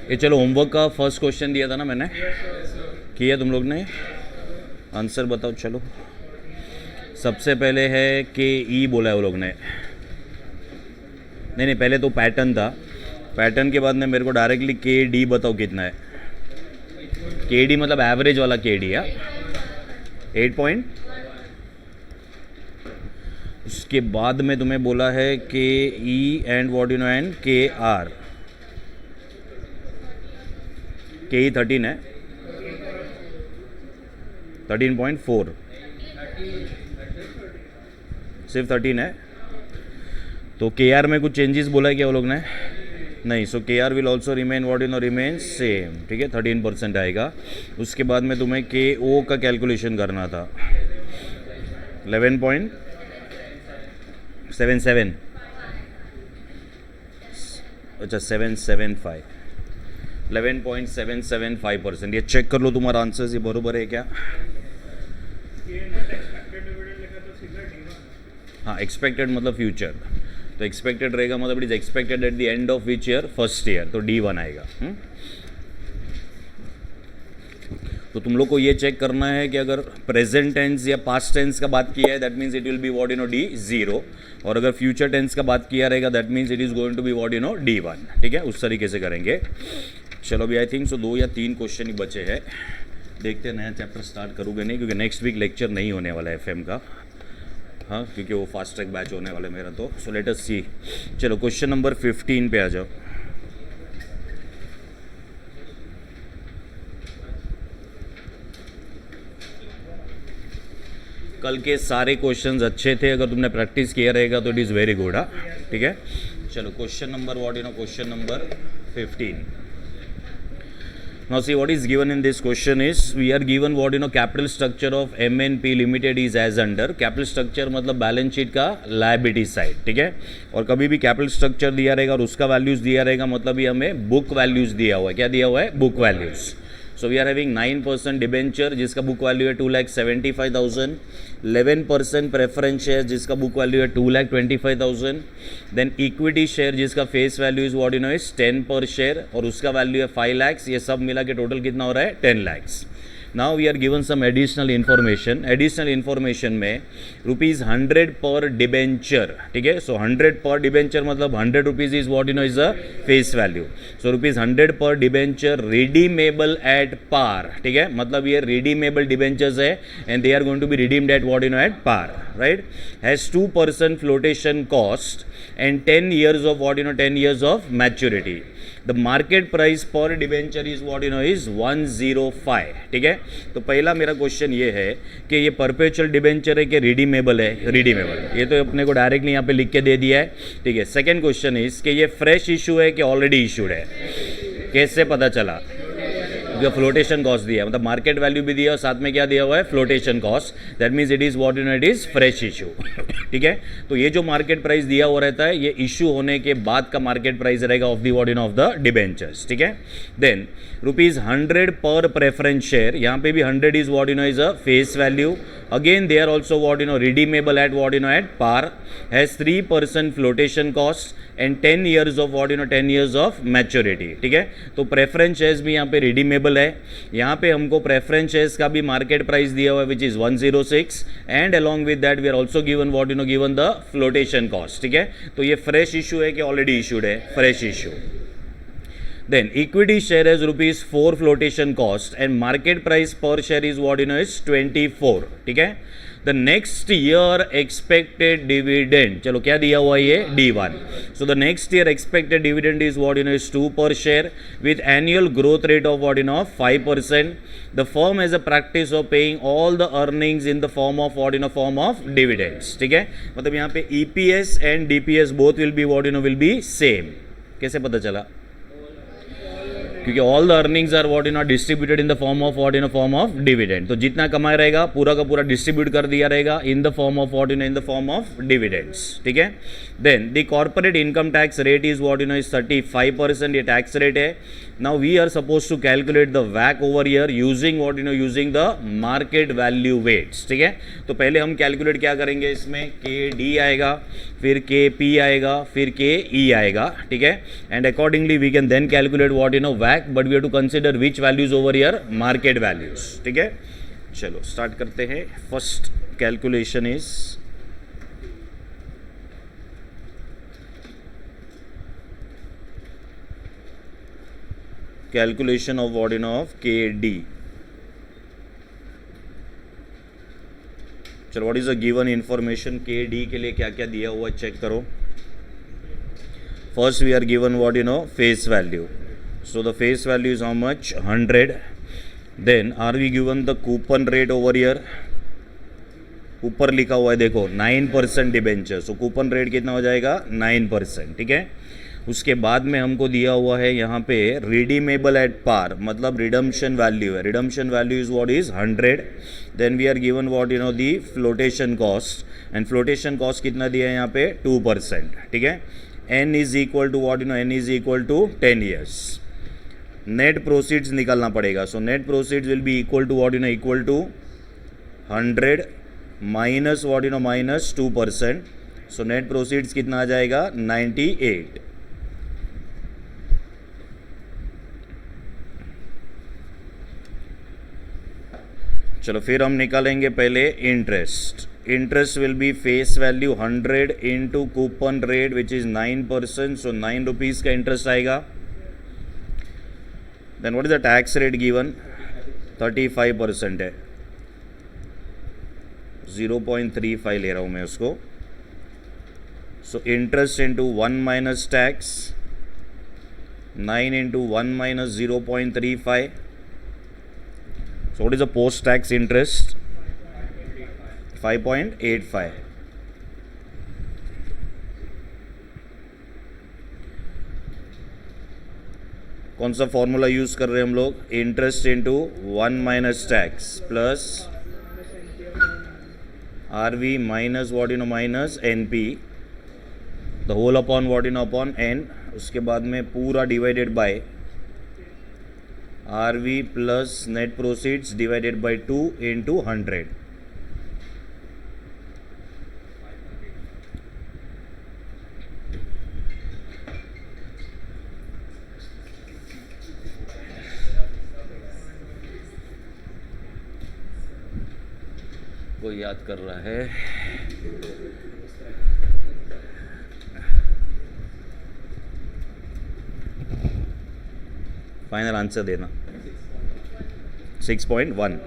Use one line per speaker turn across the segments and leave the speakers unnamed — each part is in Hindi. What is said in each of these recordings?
ये चलो होमवर्क का फर्स्ट क्वेश्चन दिया था ना मैंने, किया तुम लोग ने? आंसर बताओ चलो। सबसे पहले है के ई बोला है वो लोग ने। नहीं पहले तो पैटर्न था, पैटर्न के बाद में मेरे को डायरेक्टली के डी बताओ कितना है। के डी मतलब एवरेज वाला के डी है 8 पॉइंट। उसके बाद में तुम्हें बोला है के E and what you no and के आर। के ई 13 है, 13.4, सिर्फ 13 है। तो के आर में कुछ चेंजेस बोला है क्या वो लोग ने? नहीं। So K R will also remain what you know remain same, ठीक है 13% आएगा। उसके बाद में तुम्हें के ओ का कैलकुलेशन करना था 11.77, अच्छा 775, 11.775%। ये चेक कर लो तुम्हारा आंसर ये बरोबर है क्या? हाँ, एक्सपेक्टेड मतलब फ्यूचर, तो एक्सपेक्टेड रहेगा मतलब it is expected at the end of which year? First year, तो D1 आएगा। तो तुम लोग को ये चेक करना है कि अगर प्रेजेंट टेंस या पास्ट टेंस का बात किया है that means it will be what you know D0, और अगर फ्यूचर टेंस का बात किया रहेगा that means it is going to be what you know D1, ठीक है? उस तरीके से करेंगे। चलो अभी आई थिंक सो 2 या 3 क्वेश्चन ही बचे हैं, देखते हैं नया चैप्टर स्टार्ट करोगे नहीं, क्योंकि नेक्स्ट वीक लेक्चर नहीं होने वाला है FM का, हाँ, क्योंकि वो फास्ट ट्रैक बैच होने वाला है मेरा। तो सो लेट अस सी। चलो क्वेश्चन नंबर 15 पे आ जाओ। कल के सारे क्वेश्चंस अच्छे थे, अगर तुमने प्रैक्टिस किया रहेगा तो इट इज़ वेरी गुड। हाँ, ठीक है। चलो question number what you no, question number 15। Now see what is given in this question is we are given what you know capital structure of MNP Limited is as under। Capital structure मतलब बैलेंस शीट का लायबिलिटी साइड, ठीक है? और कभी भी कैपिटल स्ट्रक्चर दिया रहेगा और उसका वैल्यूज दिया रहेगा मतलब ये हमें बुक वैल्यूज दिया हुआ है। क्या दिया हुआ है? Book values. So we are having 9% debenture जिसका बुक वैल्यू है 2,75,000, 11% प्रेफरेंस शेयर जिसका बुक वैल्यू है 2,25,000, देन इक्विटी शेयर जिसका face value is what you know is 10 per share और उसका वैल्यू है 5 लाख। ये सब मिला के टोटल कितना हो रहा है? 10 lakh. Now we are given some additional information. Additional information में ₹100 पर डिबेंचर, ठीक है? सो 100 पर डिबेंचर मतलब 100 rupees is what you know is a face value. So ₹100 per debenture redeemable at par, ठीक है? मतलब ये रिडीमेबल डिबेंचर्स है and they are going to be redeemed at what you know at par, right? Has 2% flotation cost and 10 years of what you know 10 years of maturity। The market price per debenture is what you know is 105, ठीक है? तो पहला मेरा क्वेश्चन ये है कि ये परपेचुअल डिबेंचर है कि रिडीमेबल है? रिडीमेबल। ये तो अपने को डायरेक्टली यहाँ पे लिख के दे दिया है, ठीक है? सेकेंड क्वेश्चन इज कि ये फ्रेश इशू है कि ऑलरेडी इशूड है? कैसे पता चला? जो फ्लोटेशन कॉस्ट दिया मतलब मार्केट वैल्यू भी दिया और साथ में क्या दिया हुआ है? Flotation cost. That means it is what you know it is fresh issue, ठीक है? तो ये जो मार्केट प्राइस दिया हुआ रहता है ये इशू होने के बाद का मार्केट प्राइस रहेगा of the what you know of the debentures, ठीक है? देन ₹100 पर प्रेफरेंस शेयर, यहाँ पे भी 100 is what you know is a face value. Again they are also what you know redeemable at what you know at par, has 3% flotation cost and 10 years of what you know 10 years of maturity, ठीक है? तो प्रेफरेंस शेयर्स भी यहाँ पे रिडीमेबल है। यहाँ पे हमको प्रेफरेंस शेयर्स का भी मार्केट प्राइस दिया हुआ है which is 106 and along with that we are also given what you know given the flotation cost, ठीक है? तो ये फ्रेश इशू है कि ऑलरेडी इशूड है? Fresh issue. Then equity share has ₹4 flotation cost and market price per share is what you know is 24, ठीक है? The next year expected dividend, चलो क्या दिया हुआ है ये? D1। So the next year expected dividend is what you know is 2 per share with annual growth rate of what you know 5%. The firm has a practice of paying all the earnings in the form of what you know form of dividends, ठीक है? मतलब यहाँ पे EPS and DPS both will be what you know will be same। कैसे पता चला? क्योंकि all the earnings are what you know distributed in the form of what you know form of dividend. तो जितना कमाया रहेगा पूरा का पूरा डिस्ट्रीब्यूट कर दिया रहेगा in the form of what you know in the form of dividends, ठीक है? Then the corporate income tax rate is what you know is 35%, ये टैक्स रेट है। Now we are suppose to calculate the वैक over year using what you know using the market value weights, ठीक है? तो पहले हम कैलकुलेट क्या करेंगे इसमें? के डी आएगा, फिर के पी आएगा, फिर के ई आएगा, ठीक है? And accordingly we can then calculate what you know back, but we have to consider which values over here, market values. ठीक है, चलो स्टार्ट करते हैं. First calculation is calculation of what of KD. चलो, what is a given information KD के लिए क्या क्या दिया हुआ चेक करो. First we are given what face value. So the face value is how much, 100. Then are we given the coupon rate over here. ऊपर लिखा हुआ है देखो 9% डिबेंचर. सो कूपन रेट कितना हो जाएगा, 9%. ठीक है, उसके बाद में हमको दिया हुआ है यहाँ पे रिडीमेबल एट पार, मतलब रिडम्पशन वैल्यू है. Redemption value is what is 100. Then we are given what the flotation cost, and flotation cost कितना दिया है यहाँ पे, 2%. ठीक है, n is equal to what n is equal to 10 years. Net proceeds निकालना पड़ेगा. So net proceeds will be equal to what equal to 100 minus what minus 2%. So net proceeds कितना आ जाएगा, 98. चलो फिर हम निकालेंगे पहले interest. Interest will be face value 100 into coupon rate which is 9%. So 9 rupees का इंटरेस्ट आएगा. Then what is the tax rate given, 35% है. 0.35 ले रहा हूँ मैं उसको. So interest into 1 minus tax, 9 into 1 minus 0.35. So what is the post-tax interest? 5.85. कौन सा फॉर्मूला यूज कर रहे हैं हम लोग, interest into 1 minus tax plus RV minus what minus NP, the whole upon what upon N. उसके बाद में पूरा divided by RV plus net proceeds divided by 2 into 100. कोई याद कर रहा है, फाइनल आंसर देना. 6.1.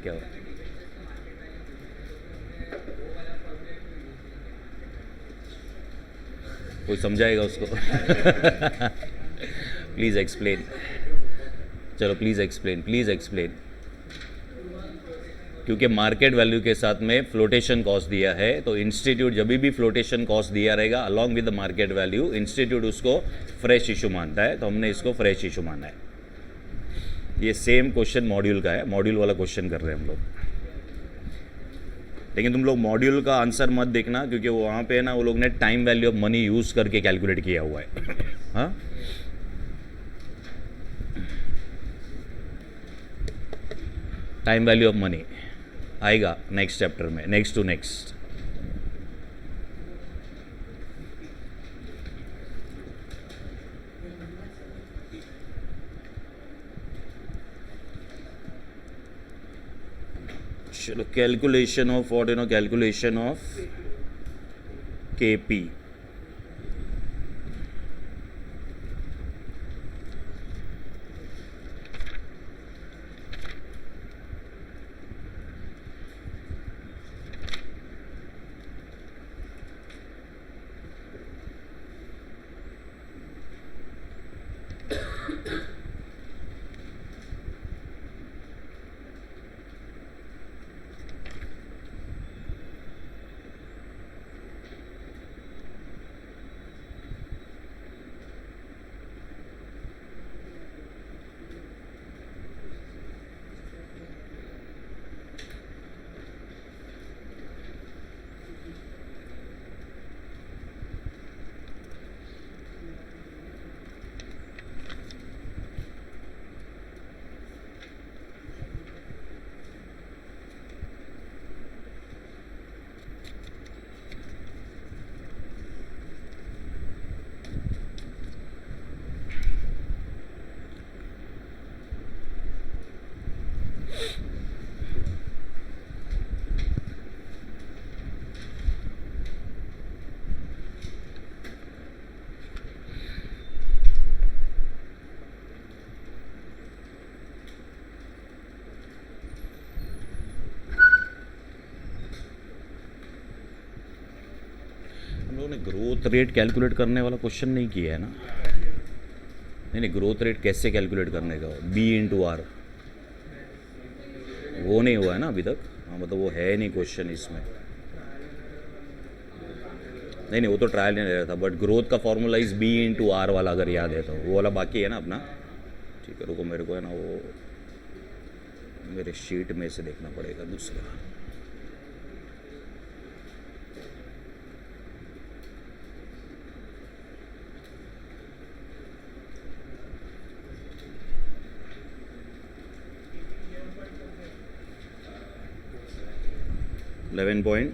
क्या हुआ? कोई समझाएगा उसको? Please explain. चलो प्लीज एक्सप्लेन, प्लीज एक्सप्लेन. क्योंकि मार्केट वैल्यू के साथ में फ्लोटेशन कॉस्ट दिया है, तो इंस्टीट्यूट जब भी फ्लोटेशन कॉस्ट दिया रहेगा along with the market value, institute उसको फ्रेश इशू मानता है. तो हमने इसको फ्रेश इशू माना है. ये सेम क्वेश्चन मॉड्यूल का है, मॉड्यूल वाला क्वेश्चन कर रहे हैं हम लोग. लेकिन तुम लोग मॉड्यूल का आंसर मत देखना, क्योंकि वो वहाँ पे है ना, वो लोग ने time value of money use करके कैलकुलेट किया हुआ है. हाँ, टाइम वैल्यू ऑफ मनी आएगा नेक्स्ट चैप्टर में, नेक्स्ट टू नेक्स्ट. चलो, calculation of what calculation of KP. ने ग्रोथ रेट कैलकुलेट करने वाला क्वेश्चन नहीं किया है ना? नहीं, ग्रोथ रेट कैसे कैलकुलेट करने का, B/R, वो नहीं हुआ है ना अभी तक। हाँ, मतलब वो है नहीं क्वेश्चन इसमें। नहीं, वो तो ट्रायल नहीं रहा था, बट ग्रोथ का फॉर्मूला इज B/R वाला, अगर याद है तो वो वाला बाकी है ना अपना। ठीक है, रुको, मेरे को है ना वो मेरे शीट में से देखना पड़ेगा दूसरा। $11 point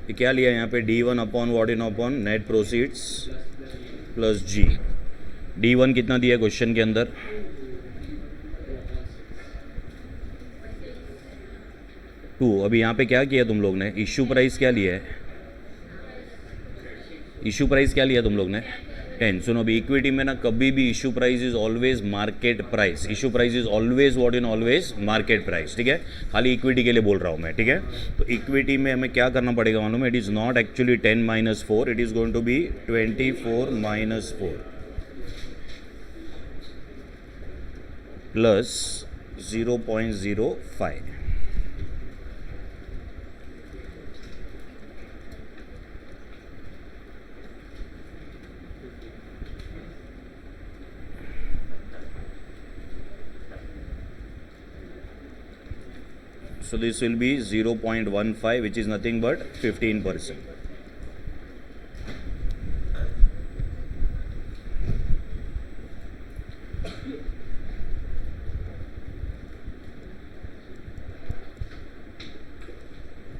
ये क्या लिया यहाँ पे? D1 upon what in upon net proceeds plus G। D1 कितना दिया क्वेश्चन के अंदर? 2। अभी यहाँ पे क्या किया तुम लोग ने? इशू प्राइस क्या लिया है? इशू प्राइस क्या लिया तुम लोग ने? 10। सुनो, अभी इक्विटी में ना कभी भी issue price is always market price. Issue price is always what in always market price. ठीक है, खाली इक्विटी के लिए बोल रहा हूँ मैं। ठीक है, तो इक्विटी में हमें क्या करना पड़ेगा मालूम है? It is not actually 10 - 4, it is going to be 24 - 4 plus 0.05। So this will be 0.15, which is nothing but 15%.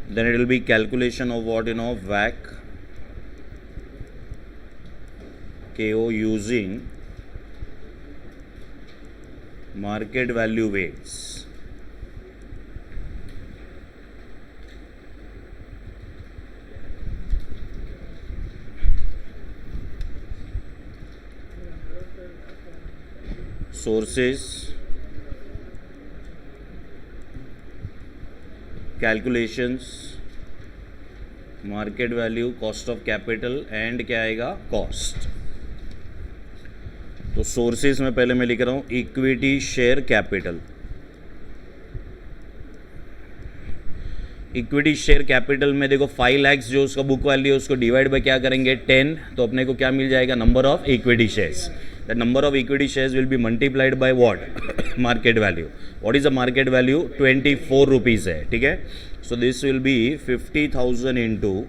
Then it will be calculation of what, WACC KO using market value weights. Sources, calculations, market value, cost of capital and क्या आएगा? कॉस्ट। तो सोर्सेज में पहले मैं लिख रहा हूं equity share capital. Equity share capital में देखो 5 लाख जो उसका बुक वैल्यू है उसको डिवाइड बाय क्या करेंगे? 10। तो अपने को क्या मिल जाएगा? Number of equity shares. The number of equity shares will बी मल्टीप्लाइड by what? Market value. What is the market value? 24 rupees है. ठीक है. So this will B 50,000 into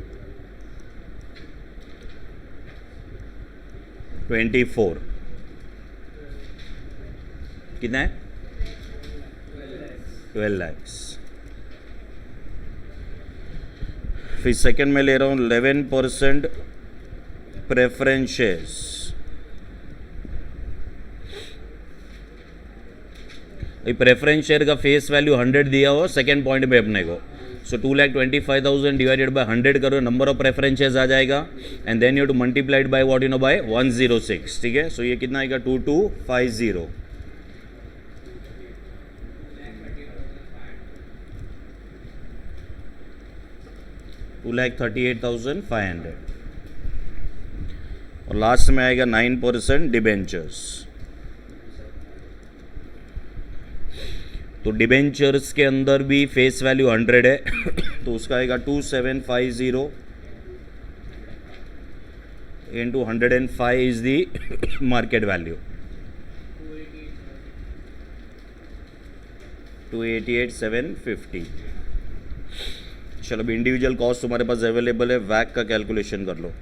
24. कितना है? 12 lakhs. फिर सेकंड में ले रहा हूँ 11% प्रेफरेंस शेयर्स. प्रेफरेंस शेयर का फेस वैल्यू 100 दिया हो सेकंड पॉइंट में अपने को. सो 2,25,000 डिवाइडेड बाय 100 करो, नंबर ऑफ प्रेफरेंस शेयर्स आ जाएगा. And then you to multiplied by what by 106. ठीक है. सो ये कितना आएगा? 2250. 2,38,500. और लास्ट में आएगा 9% डिबेंचर्स. तो डिबेंचर्स के अंदर भी फेस वैल्यू 100 है तो उसका आएगा 2750 into 105 is the market value. 288,750. चलो अभी इंडिविजुअल कॉस्ट तुम्हारे पास अवेलेबल है. वैक का कैलकुलेशन कर लो.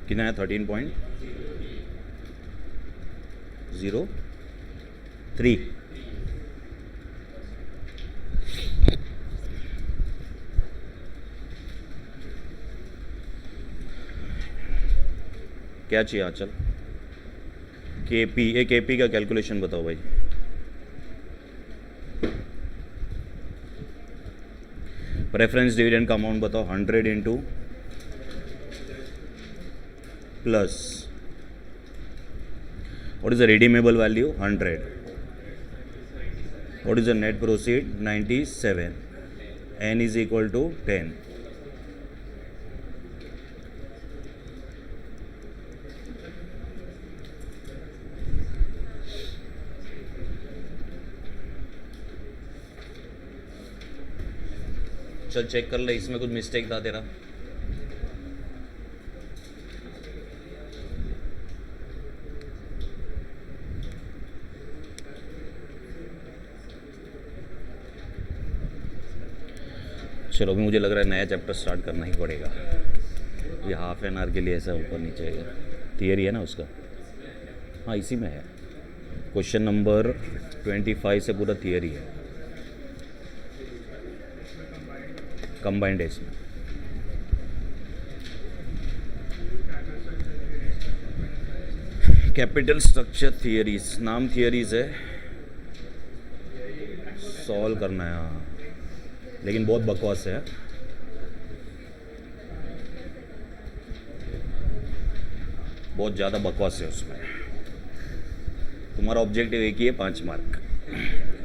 कितना है? 13.03. क्या चाहिए आंचल? केपी. केपी का कैलकुलेशन बताओ भाई. प्रेफरेंस डिविडेंड का अमाउंट बताओ. 100 into plus what is the redeemable value? 100. what is the net proceed? 97. n is equal to 10. चल चेक कर ले, इसमें कुछ मिस्टेक था तेरा. चलो अभी मुझे लग रहा है नया चैप्टर स्टार्ट करना ही पड़ेगा. ये हाफ एन आवर के लिए ऐसा ऊपर नीचे है. थियरी है ना उसका? हाँ इसी में है. क्वेश्चन नंबर 25 से पूरा थियरी है. कंबाइंड है इसमें. कैपिटल स्ट्रक्चर थियरीज, नाम थियरीज है, सॉल्व करना है. हाँ लेकिन बहुत बकवास है. बहुत ज़्यादा बकवास है उसमें. तुम्हारा ऑब्जेक्टिव एक ही है, 5 मार्क.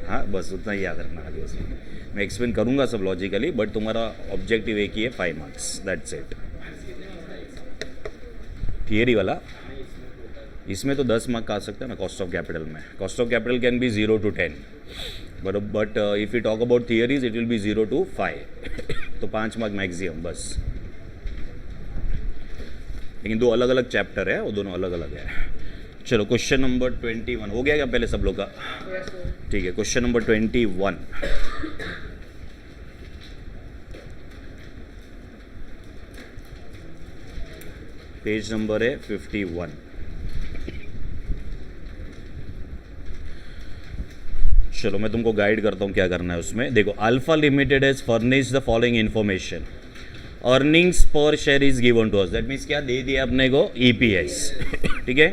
हाँ बस उतना ही याद रखना है. उसमें मैं एक्सप्लेन करूँगा सब लॉजिकली, बट तुम्हारा ऑब्जेक्टिव एक ही है, 5 मार्क्स. That's it. थियरी वाला इसमें तो 10 मार्क आ सकता है ना. कॉस्ट ऑफ कैपिटल में, cost of capital can be 0 to 10, but if you talk about theories it will B 0 to 5. तो 5 मार्क मैक्सिमम बस. लेकिन 2 अलग अलग चैप्टर है, वो दोनों अलग अलग है. चलो क्वेश्चन नंबर 21 हो गया क्या पहले सब लोग का? ठीक है, क्वेश्चन नंबर 21 पेज नंबर है 51। चलो मैं तुमको गाइड करता हूँ क्या करना है उसमें। देखो, Alpha Limited has furnish the following information, earnings per share is given to us, that means क्या दे दिया अपने को? ईपीएस। ठीक है,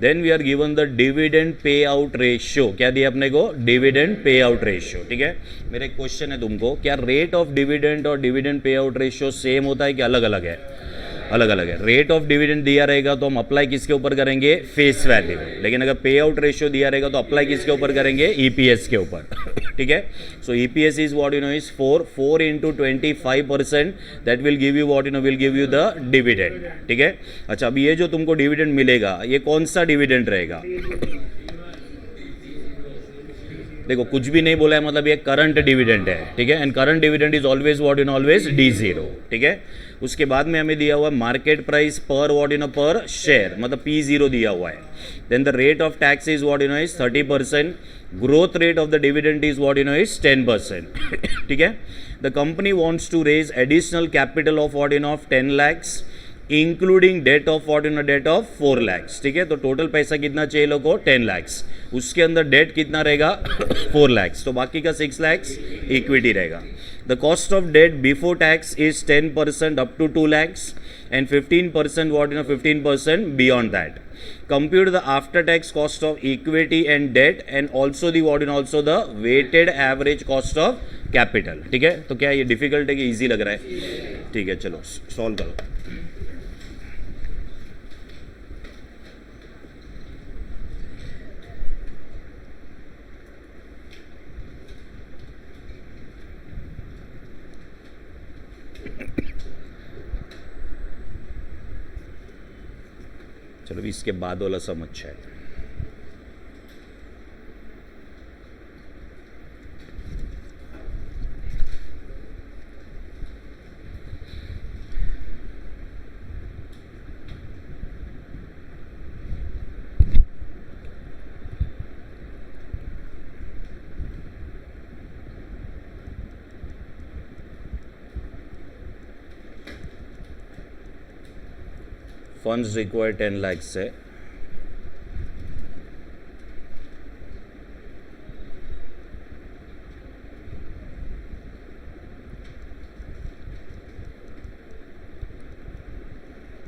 then we are given the dividend pay out ratio, क्या दिया अपने को? Dividend pay out ratio. ठीक है, मेरा एक क्वेश्चन है तुमको, क्या रेट ऑफ डिविडेंड और dividend pay out ratio same होता है कि अलग अलग है? अलग अलग है। रेट ऑफ डिविडेंड दिया रहेगा तो हम अप्लाई किसके ऊपर करेंगे? Face value. लेकिन अगर पे आउट रेशियो दिया रहेगा तो अप्लाई किसके ऊपर करेंगे? ईपीएस के ऊपर। ठीक है, so EPS is what you know is 4 into 25%, that will give you what you know, will give you the dividend. ठीक है, अच्छा अब ये जो तुमको डिविडेंड मिलेगा ये कौन सा डिविडेंड रहेगा? देखो कुछ भी नहीं बोला है, मतलब ये करंट डिविडेंड है। ठीक है, and current dividend is always what in always D0। ठीक है, उसके बाद में हमें दिया हुआ है market price per what in per share, मतलब P0 दिया हुआ है। Then the rate of tax is what in is 30%, growth rate of the dividend is what in is 10%। ठीक है, the company wants to raise additional capital of what in of 10 lakhs including debt of what in debt of 4 lakhs। ठीक है, तो टोटल पैसा कितना चाहिए लोग को? 10 lakhs। उसके अंदर डेट कितना रहेगा? 4 lakhs, तो बाकी का 6 lakhs इक्विटी रहेगा। The cost of debt before tax is 10% up to 2 lakhs and 15% what in 15% beyond that. Compute the after tax cost of equity and debt and also the what in also the weighted average cost of capital. ठीक है, तो क्या ये डिफिकल्ट है कि ईजी लग रहा है? ठीक है, चलो सॉल्व करो। चलो इसके बाद वाला सम अच्छा है। फंड्स रिक्वायर 10 lakhs से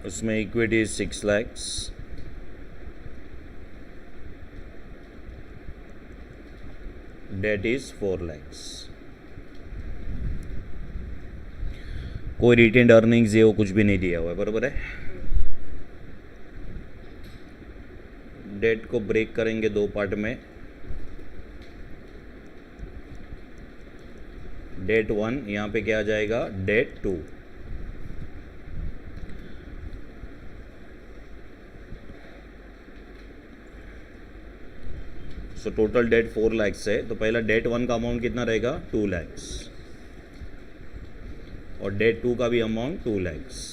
उसमें equity 6 lakhs, debt is 4 lakhs। कोई रिटेन्ड अर्निंग्स ये वो कुछ भी नहीं दिया हुआ है, बरोबर है। डेट को ब्रेक करेंगे दो पार्ट में। डेट 1 यहाँ पे क्या आ जाएगा? Debt 2। So total debt 4 lakhs है, तो पहला डेट 1 का अमाउंट कितना रहेगा? 2 lakhs, और डेट 2 का भी अमाउंट 2 lakhs।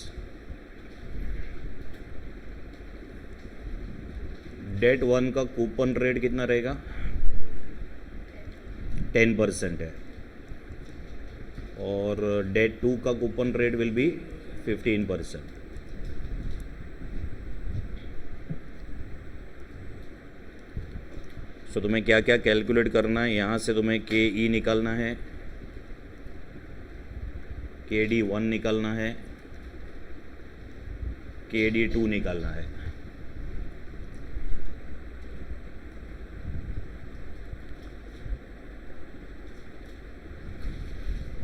डेट 1 का कूपन रेट कितना रहेगा? 10% है, और डेट 2 का कूपन रेट विल बी 15%। सो तुम्हें क्या क्या कैलकुलेट करना है? यहाँ से तुम्हें KE निकालना है, KD1 निकालना है, KD2 निकालना है।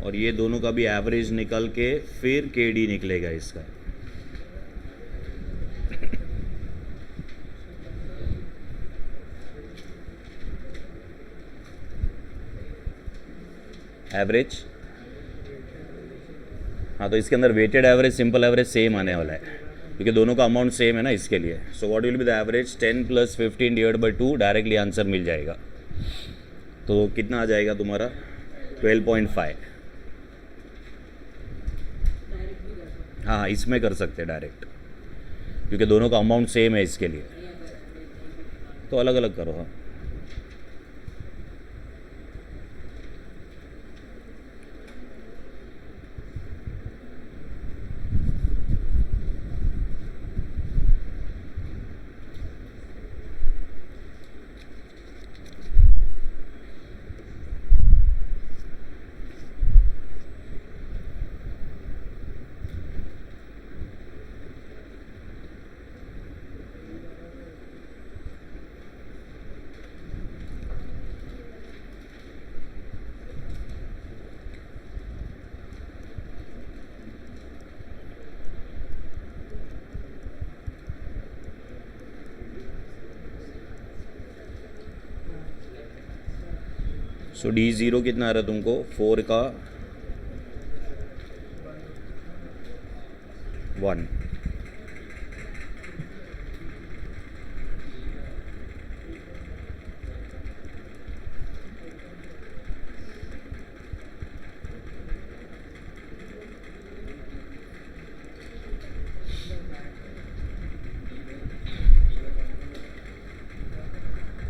और ये दोनों का भी एवरेज निकल के फिर KD निकलेगा इसका। एवरेज, हाँ, तो इसके अंदर weighted average, simple average same आने वाला है क्योंकि दोनों का अमाउंट सेम है ना, इसके लिए। So what will be the average? 10 + 15 divide by 2, directly answer मिल जाएगा। तो कितना आ जाएगा तुम्हारा? 12.5। हाँ, इसमें कर सकते हैं डायरेक्ट क्योंकि दोनों का अमाउंट सेम है इसके लिए। तो अलग अलग करो। हाँ सो D0 कितना आ रहा है तुमको? 4 का 1।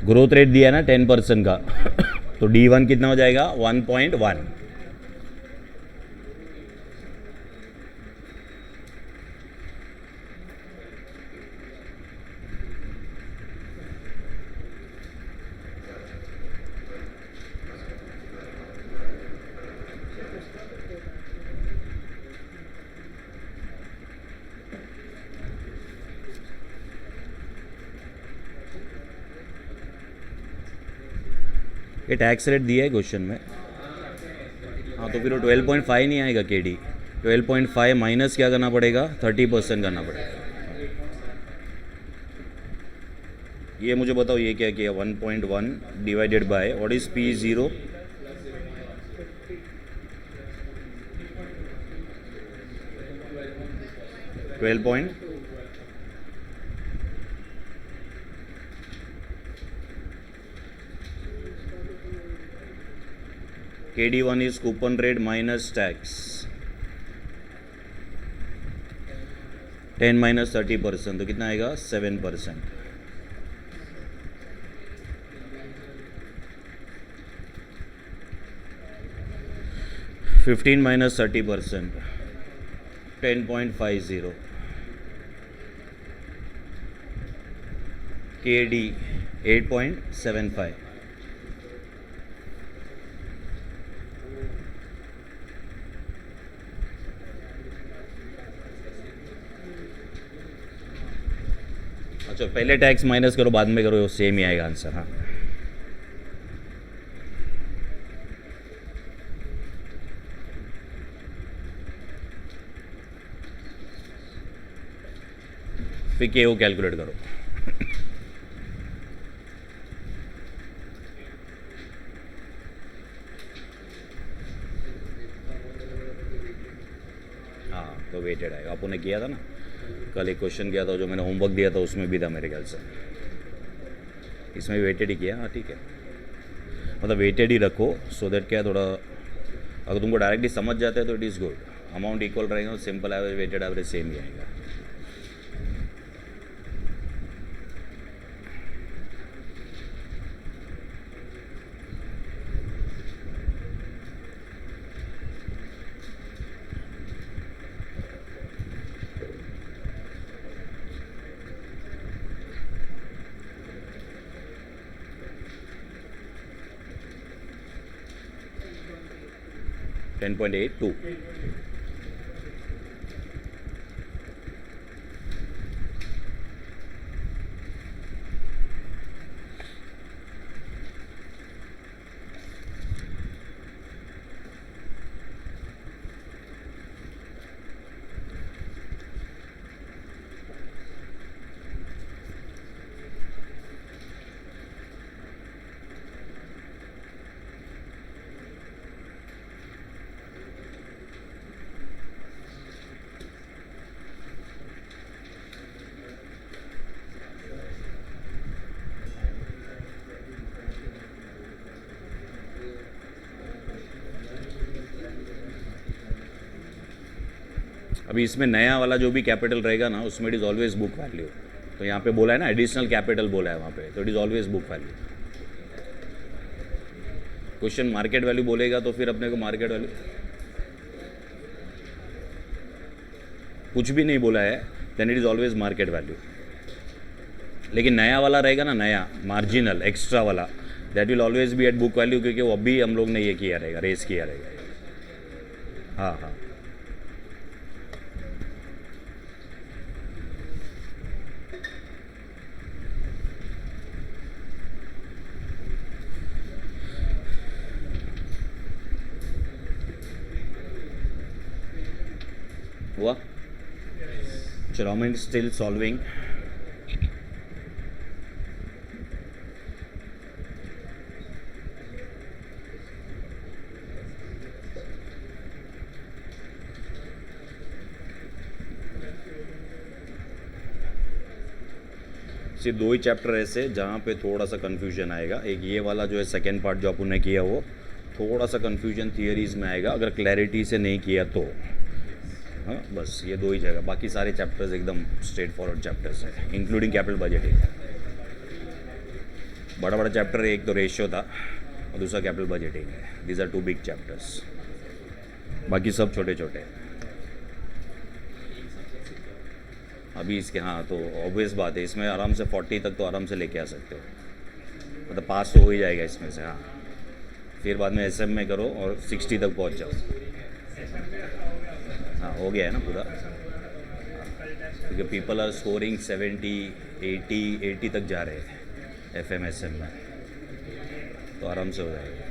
ग्रोथ रेट दिया है ना 10% का तो D1 कितना हो जाएगा? 1.1। ये टैक्स रेट दिया है क्वेश्चन में। हाँ तो फिर वो 12.5 नहीं आएगा KD। 12.5 माइनस क्या करना पड़ेगा? 30% करना पड़ेगा। ये मुझे बताओ ये क्या किया? 1.1 divided by what is P0? Twelve point KD1 is coupon rate minus tax 10 minus 30%, तो कितना आएगा? 7%। Fifteen minus 30% 10.50। KD 8.75। अच्छा पहले टैक्स माइनस करो बाद में करो, सेम ही आएगा आंसर। हाँ फिर KO कैलकुलेट करो। हाँ तो वेटेड आएगा। अपन ने किया था ना कल, एक क्वेश्चन किया था जो मैंने होमवर्क दिया था उसमें भी था मेरे ख्याल से। इसमें भी वेटेड ही किया। हाँ ठीक है, मतलब वेटेड ही रखो सो दैट क्या थोड़ा अगर तुमको डायरेक्टली समझ जाता है तो it is good. Amount equal रहेगा, simple average weighted average same ही आएगा। $10.82। अभी इसमें नया वाला जो भी कैपिटल रहेगा ना उसमें it is always book value. तो यहाँ पे बोला है ना एडिशनल कैपिटल बोला है वहाँ पे, तो it is always book value. Question market value बोलेगा तो फिर अपने को मार्केट वैल्यू कुछ भी नहीं बोला है, then it is always market value. लेकिन नया वाला रहेगा ना, नया मार्जिनल एक्स्ट्रा वाला, that will always be at book value, क्योंकि वो अभी हम लोग ने ये किया रहेगा, रेस किया रहेगा। हाँ हाँ हुआ। चलो आई एम स्टिल सॉल्विंग। सिर्फ दो ही चैप्टर ऐसे जहाँ पे थोड़ा सा कन्फ्यूजन आएगा। एक ये वाला जो है सेकेंड पार्ट जो अपन ने किया, वो थोड़ा सा कन्फ्यूजन थियरीज में आएगा अगर क्लैरिटी से नहीं किया तो। हाँ बस ये दो ही जगह, बाकी सारे चैप्टर्स एकदम स्ट्रेट फॉरवर्ड चैप्टर्स है, इंक्लूडिंग कैपिटल बजटिंग। बड़ा बड़ा चैप्टर एक तो रेशियो था और दूसरा कैपिटल बजटिंग है। These are two big chapters, बाकी सब छोटे छोटे हैं। अभी इसके हाँ तो ऑब्वियस बात है, इसमें आराम से 40 तक तो आराम से लेके आ सकते हो, मतलब पास तो हो ही जाएगा इसमें से। हाँ फिर बाद में एसएम में करो और 60 तक पहुंच जाओ। हाँ हो गया है ना पूरा, क्योंकि पीपल आर स्कोरिंग 70, 80 तक जा रहे हैं एफएमएसएम में, तो आराम से हो जाएगा।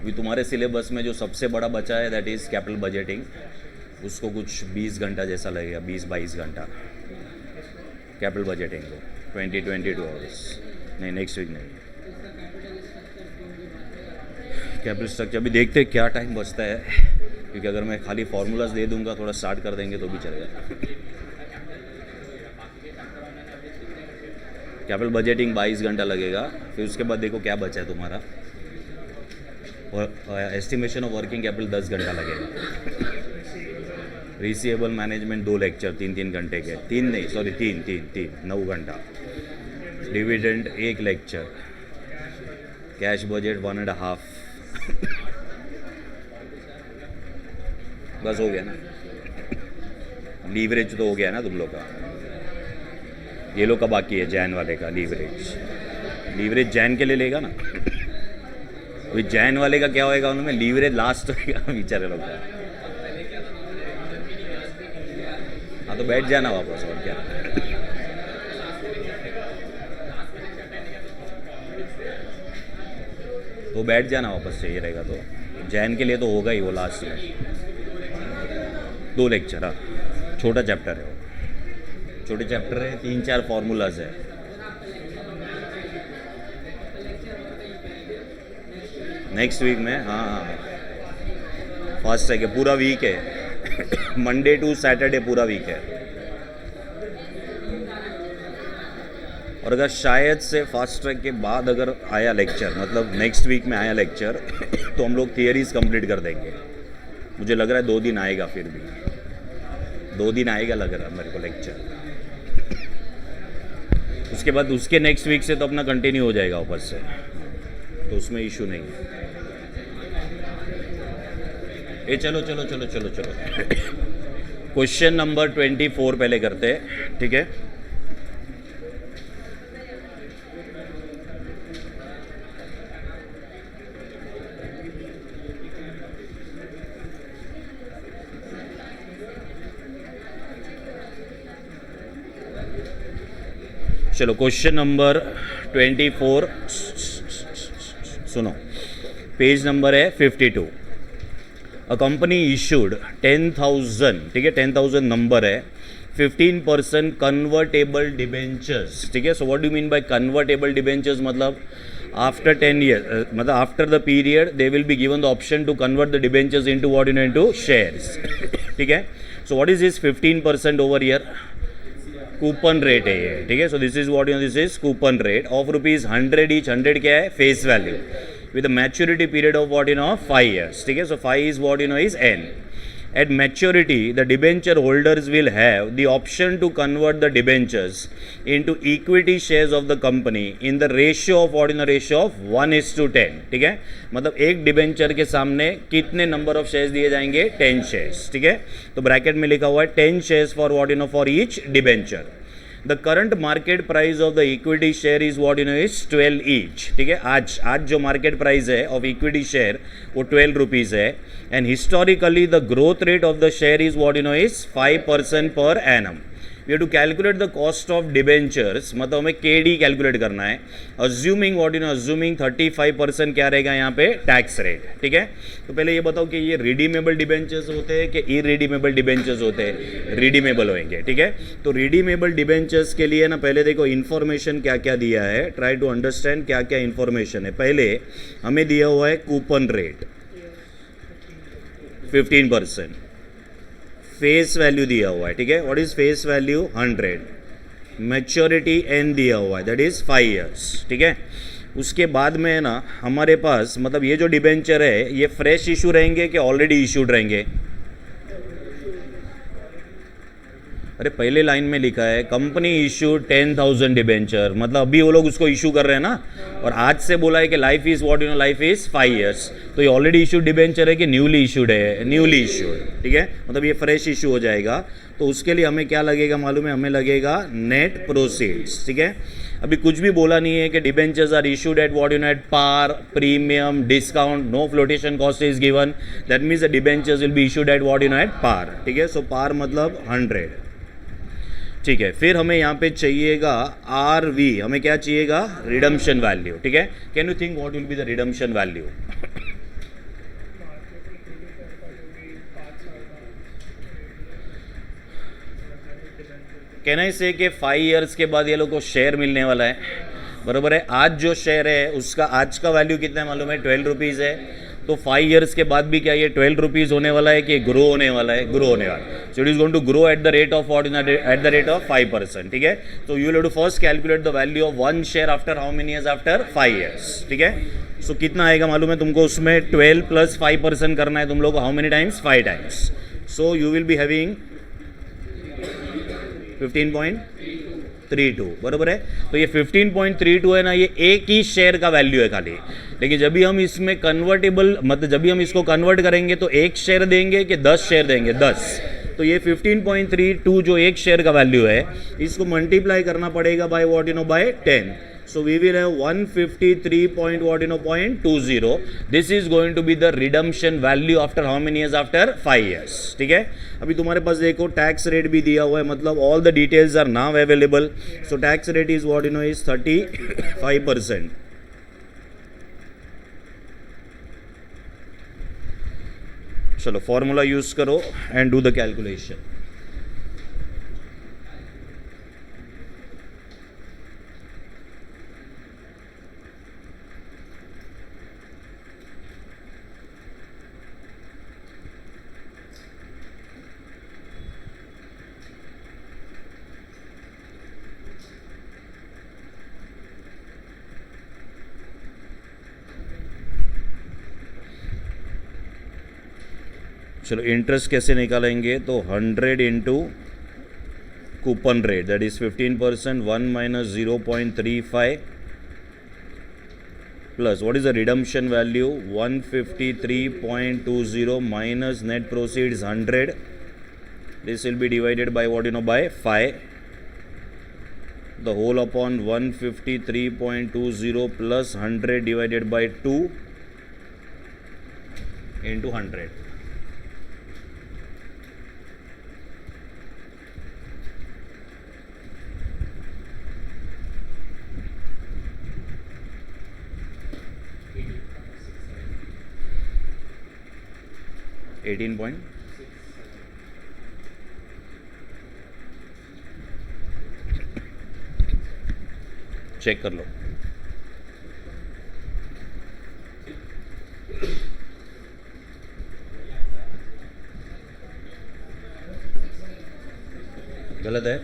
अभी तुम्हारे सिलेबस में जो सबसे बड़ा बचा है दैट इज़ कैपिटल बजटिंग, उसको कुछ 20 घंटा जैसा लगेगा, 20-22 घंटा कैपिटल बजटिंग को, 22 आवर्स। नहीं नेक्स्ट वीक नहीं, कैपिटल स्ट्रक्चर अभी देखते हैं क्या टाइम बचता है, क्योंकि अगर मैं खाली फार्मूलाज दे दूंगा थोड़ा स्टार्ट कर देंगे तो भी चलेगा। कैपिटल बजटिंग 22 घंटा लगेगा, फिर उसके बाद देखो क्या बचा है तुम्हारा, और एस्टिमेशन ऑफ वर्किंग कैपिटल 10 घंटा लगेगा। रिसीवेबल मैनेजमेंट 2 लेक्चर 3 घंटे के, 3 नहीं सॉरी 3 9 घंटा। Dividend 1 lecture, cash budget 1.5। बस हो गया ना। लीवरेज तो हो गया ना तुम लोग का, ये लोग का बाकी है जैन वाले का लीवरेज जैन के लिए लेगा ना। अभी जैन वाले का क्या होएगा, उनमें लीवरेज लास्ट होएगा बेचारे लोग का। हाँ तो बैठ जाना वापस, और क्या। तो बैठ जाना वापस, चाहिए रहेगा तो। जैन के लिए तो होगा ही वो लास्ट में 2 लेक्चर। हाँ छोटा चैप्टर है वो, छोटे चैप्टर है, 3-4 फॉर्मूलाज है। नेक्स्ट वीक में हाँ फास्ट है, पूरा वीक है मंडे टू सैटरडे पूरा वीक है। और अगर शायद से फास्ट ट्रैक के बाद अगर आया लेक्चर, मतलब नेक्स्ट वीक में आया लेक्चर तो हम लोग थियरीज कंप्लीट कर देंगे। मुझे लग रहा है 2 दिन आएगा, फिर भी 2 दिन आएगा लग रहा है मेरे को लेक्चर। उसके बाद उसके नेक्स्ट वीक से तो अपना कंटिन्यू हो जाएगा ऊपर से, तो उसमें इशू नहीं है। ये चलो क्वेश्चन नंबर 24 पहले करते हैं, ठीक है। चलो क्वेश्चन नंबर 24 सुनो, पेज नंबर है 52। अ कंपनी इशूड 10,000, ठीक है 10,000 नंबर है, 15% कन्वर्टेबल डिबेंचर्स, ठीक है। So what do mean by convertible debentures, मतलब आफ्टर 10 ईयर, मतलब after the period they will be given the option to convert the debentures into what, into shares, ठीक है। So what is this 15% over year, coupon rate है ये, ठीक है। So this is what, this is coupon rate of ₹100 each. 100 क्या है, face value, with a maturity period of what 5 years, ठीक है। So 5 is what is n. At maturity, the debenture holders will have the option to convert the debentures into equity shares of the company in the ratio of what, in the ratio of 1:10. ठीक है, मतलब एक डिबेंचर के सामने कितने नंबर ऑफ शेयर्स दिए जाएंगे? 10 शेयर्स. ठीक है, तो ब्रैकेट में लिखा हुआ है 10 shares for what, for each debenture. The current market price of the equity share is what is 12 each. ठीक है, आज जो मार्केट प्राइस है ऑफ इक्विटी शेयर वो 12 रुपीज़ है. And historically the growth rate of the share is what is 5% per annum. We have to calculate the cost of debentures, मतलब हमें केडी कैलकुलेट करना है. अज्यूमिंग व्हाट अज्यूमिंग 35% क्या रहेगा यहाँ पे? Tax rate. ठीक है, तो पहले ये बताओ कि ये रिडीमेबल डिबेंचर्स होते हैं कि इरिडीमेबल डिबेंचर्स होते हैं? रिडीमेबल होंगे. ठीक है, तो रिडीमेबल डिबेंचर्स के लिए ना पहले देखो इन्फॉर्मेशन क्या क्या दिया है. ट्राई टू अंडरस्टैंड क्या क्या इन्फॉर्मेशन है. पहले हमें दिया हुआ है कूपन रेट 15%. फेस वैल्यू दिया हुआ है. ठीक है, what is face value? 100. Maturity N दिया हुआ है, दैट इज 5 years. ठीक है, उसके बाद में है ना हमारे पास, मतलब ये जो डिबेंचर है ये फ्रेश इशू रहेंगे कि ऑलरेडी इशूड रहेंगे? अरे पहले लाइन में लिखा है कंपनी इशू 10,000 डिबेंचर, मतलब अभी वो लोग उसको इशू कर रहे हैं ना. और आज से बोला है कि life is what life is 5 years. तो ये ऑलरेडी इशूड डिबेंचर है कि न्यूली इशूड है? Newly issued. ठीक है, मतलब ये फ्रेश इशू हो जाएगा. तो उसके लिए हमें क्या लगेगा मालूम है? हमें लगेगा नेट प्रोसीड्स. ठीक है, अभी कुछ भी बोला नहीं है कि debentures are issued at what at par, premium, discount, no flotation cost is given. That means the debentures will be issued at what at par. ठीक है, सो पार मतलब 100. ठीक है, फिर हमें यहाँ पे चाहिएगा RV. हमें क्या चाहिएगा? Redemption value. ठीक है, can you think what will be the redemption value? Can I से कि 5 years के बाद ये लोग को शेयर मिलने वाला है. बराबर है, आज जो शेयर है उसका आज का वैल्यू कितना है मालूम है? 12 रुपीज़ है. तो 5 years के बाद भी क्या ये 12 रुपीज़ होने वाला है कि ग्रो होने वाला है? ग्रो होने वाला है. So it is going to grow at the rate of what, at the rate of 5%. ठीक है, तो you will have to first calculate the value of 1 share after how many years? After 5 years. ठीक है, सो कितना आएगा मालूम है तुमको? उसमें 12 + 5% करना है तुम लोग को. How many times? 5 times. So you will be having 15.32. बराबर है, तो ये 15.32 है ना, ये एक ही शेयर का वैल्यू है खाली. लेकिन जब भी हम इसमें कन्वर्टेबल, मतलब जब भी हम इसको कन्वर्ट करेंगे तो एक शेयर देंगे कि 10 शेयर देंगे? 10. तो ये 15.32 जो एक शेयर का वैल्यू है इसको मल्टीप्लाई करना पड़ेगा by what by 10. So we will have 153.20. This is going to be the redemption value after how many years? After 5 years. ठीक है, अभी तुम्हारे पास देखो टैक्स रेट भी दिया हुआ है, मतलब all the details are now available. So tax rate is what is 35%. चलो फॉर्मूला यूज करो एंड डू द कैलकुलेशन. चलो इंटरेस्ट कैसे निकालेंगे? तो 100 into coupon rate, that is 15%, 1 - 0.35 plus what is the redemption value? 153.20 minus net proceeds 100. This will be divided by what by 5. The whole upon 153.20 plus 100 divided by 2 into 100. Check कर लो. गलत है?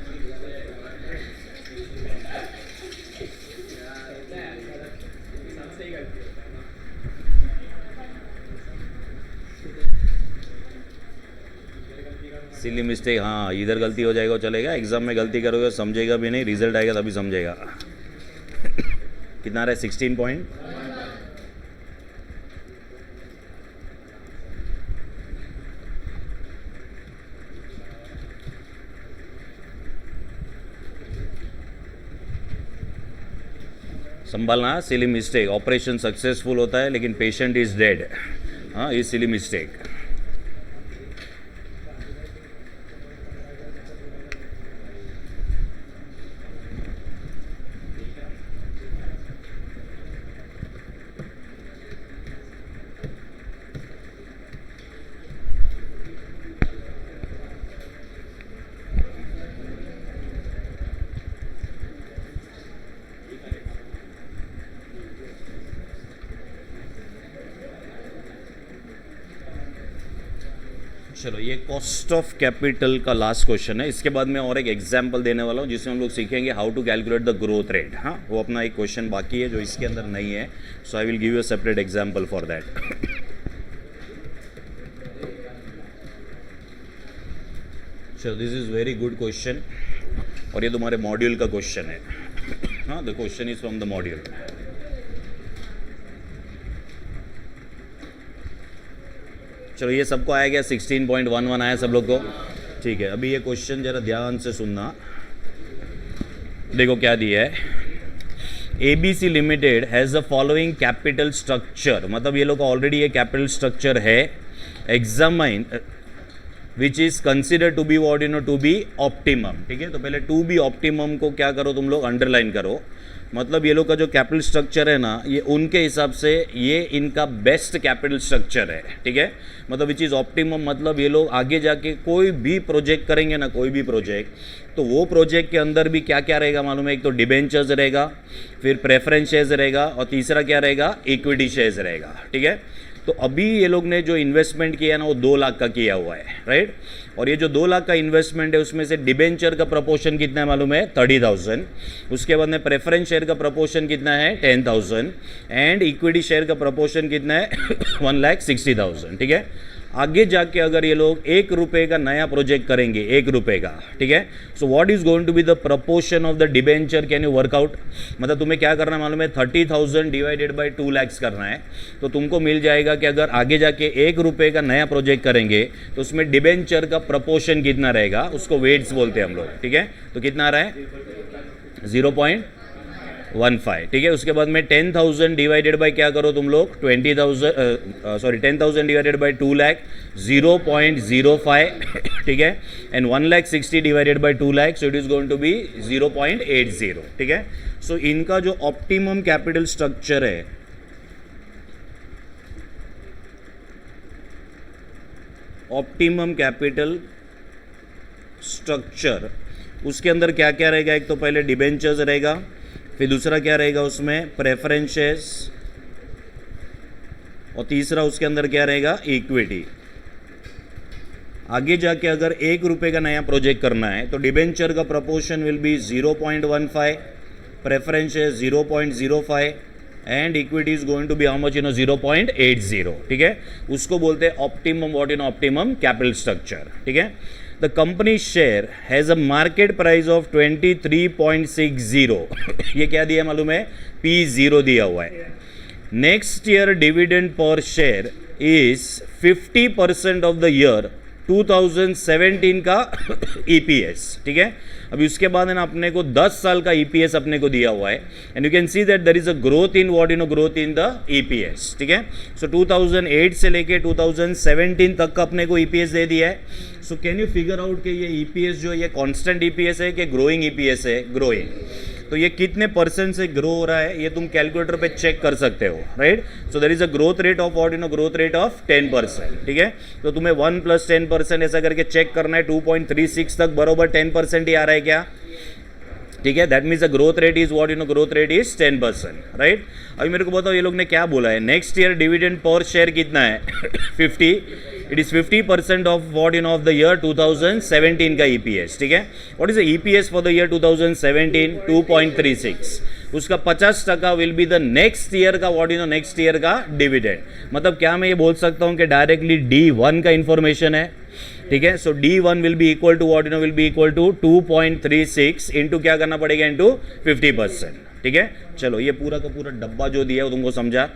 सिली मिस्टेक, हाँ इधर गलती हो जाएगा चलेगा, एग्जाम में गलती करोगे समझेगा भी नहीं, रिजल्ट आएगा तभी समझेगा। कितना आ रहा है 16 पॉइंट। संभालना, सिली मिस्टेक, ऑपरेशन सक्सेसफुल होता है लेकिन पेशेंट इज डेड, हाँ ये सिली मिस्टेक। चलो ये कॉस्ट ऑफ कैपिटल का लास्ट क्वेश्चन है, इसके बाद मैं और एक एग्जांपल देने वाला हूँ जिसमें हम लोग सीखेंगे how to calculate the growth rate. हाँ वो अपना एक क्वेश्चन बाकी है जो इसके अंदर नहीं है, so I will give you a separate example for that. चलो this is very good question और ये तुम्हारे मॉड्यूल का क्वेश्चन है। हाँ the question is from the module. चलो ये सबको आया गया, 16.11 आया सब लोग को, ठीक है। अभी ये क्वेश्चन जरा ध्यान से सुनना, देखो क्या दिया है। ABC limited has the following capital structure, मतलब ये लोग का ऑलरेडी ये कैपिटल स्ट्रक्चर है। Examine which is consider to be what you know to be optimum, ठीक है। तो पहले टू बी ऑप्टिमम को क्या करो तुम लोग, अंडरलाइन करो। मतलब ये लोग का जो कैपिटल स्ट्रक्चर है ना, ये उनके हिसाब से ये इनका बेस्ट कैपिटल स्ट्रक्चर है, ठीक है। मतलब विच इज़ ऑप्टिमम, मतलब ये लोग आगे जाके कोई भी प्रोजेक्ट करेंगे ना, कोई भी प्रोजेक्ट, तो वो प्रोजेक्ट के अंदर भी क्या क्या रहेगा मालूम है। एक तो डिबेंचर्स रहेगा, फिर प्रेफरेंस शेयर्स रहेगा, और तीसरा क्या रहेगा, इक्विटी शेयर्स रहेगा, ठीक है। तो अभी ये लोग ने जो इन्वेस्टमेंट किया ना वो 2 लाख का किया हुआ है, राइट। और ये जो 2 लाख का इन्वेस्टमेंट है उसमें से डिबेंचर का प्रपोर्शन कितना है मालूम है, 30,000। उसके बाद में प्रेफरेंस शेयर का प्रपोर्शन कितना है, 10,000। एंड इक्विटी शेयर का प्रपोर्शन कितना है, 1,60,000, ठीक है। आगे जाके अगर ये लोग 1 रुपये का नया प्रोजेक्ट करेंगे, 1 रुपये का, ठीक है। So what is going to be the proportion of the debenture, can you work out. मतलब तुम्हें क्या करना है मालूम है, 30,000 डिवाइडेड बाई 2 lakhs करना है। तो तुमको मिल जाएगा कि अगर आगे जाके 1 रुपये का नया प्रोजेक्ट करेंगे तो उसमें डिबेंचर का प्रपोर्शन कितना रहेगा, उसको वेट्स बोलते हैं हम लोग, ठीक है। तो कितना आ रहा है, 0.15, ठीक है। उसके बाद में 10,000 डिवाइडेड बाय क्या करो तुम लोग, 10,000 डिवाइडेड बाय 2 लाख, 0.05, ठीक है। And 1,60,000 divided by 2 lakh, so it is going to be 0.80, ठीक है। सो इनका जो ऑप्टिमम कैपिटल स्ट्रक्चर है, ऑप्टिमम कैपिटल स्ट्रक्चर, उसके अंदर क्या क्या रहेगा। एक तो पहले डिबेंचर्स रहेगा, फिर दूसरा क्या रहेगा उसमें, प्रेफरेंस शेयर्स, और तीसरा उसके अंदर क्या रहेगा, इक्विटी। आगे जाके अगर 1 रुपये का नया प्रोजेक्ट करना है तो डिबेंचर का proportion will be 0.15, preference share 0.05 and equity is going to be how much, 0.80, ठीक है। उसको बोलते हैं optimum, what optimum capital structure, ठीक है। The company share has a market price of 23.60 ये क्या दिया मालूम है, P0 दिया हुआ है। Next year dividend per share is 50% of the year 2017 का EPS, ठीक है। अभी उसके बाद है ना अपने को 10 साल का EPS अपने को दिया हुआ है, and you can see that there is a growth in what growth in the EPS, ठीक है। सो 2008 से लेके 2017 तक का अपने को EPS दे दिया है। सो कैन यू फिगर आउट कि ये EPS जो ये कांस्टेंट EPS है कि ग्रोइंग EPS है, ग्रोइंग। तो ये कितने % से ग्रो हो रहा है ये तुम कैलकुलेटर पे चेक कर सकते हो, right. So there is a growth rate of what growth rate of 10%, ठीक है। तो तुम्हें 1 + 10% ऐसा करके चेक करना है, 2.36 तक बरोबर 10% ही आ रहा है क्या, ठीक है। That means the growth rate is what growth rate is 10%, right. अभी मेरे को बताओ ये लोग ने क्या बोला है, next year dividend per share कितना है 50, it is 50% of what of the year 2017 का EPS, ठीक है। What is the EPS for the year 2017, 2.36, उसका 50% will be the next year का व्हाट नेक्स्ट ईयर का डिविडेंड। मतलब क्या मैं ये बोल सकता हूँ कि डायरेक्टली D1 का इंफॉर्मेशन है, ठीक है. So D1 will be equal to what, will be equal to 2.36 into क्या करना पड़ेगा, इंटू 50%. ठीक है. चलो ये पूरा का पूरा डब्बा जो दिया है वो तुमको समझा.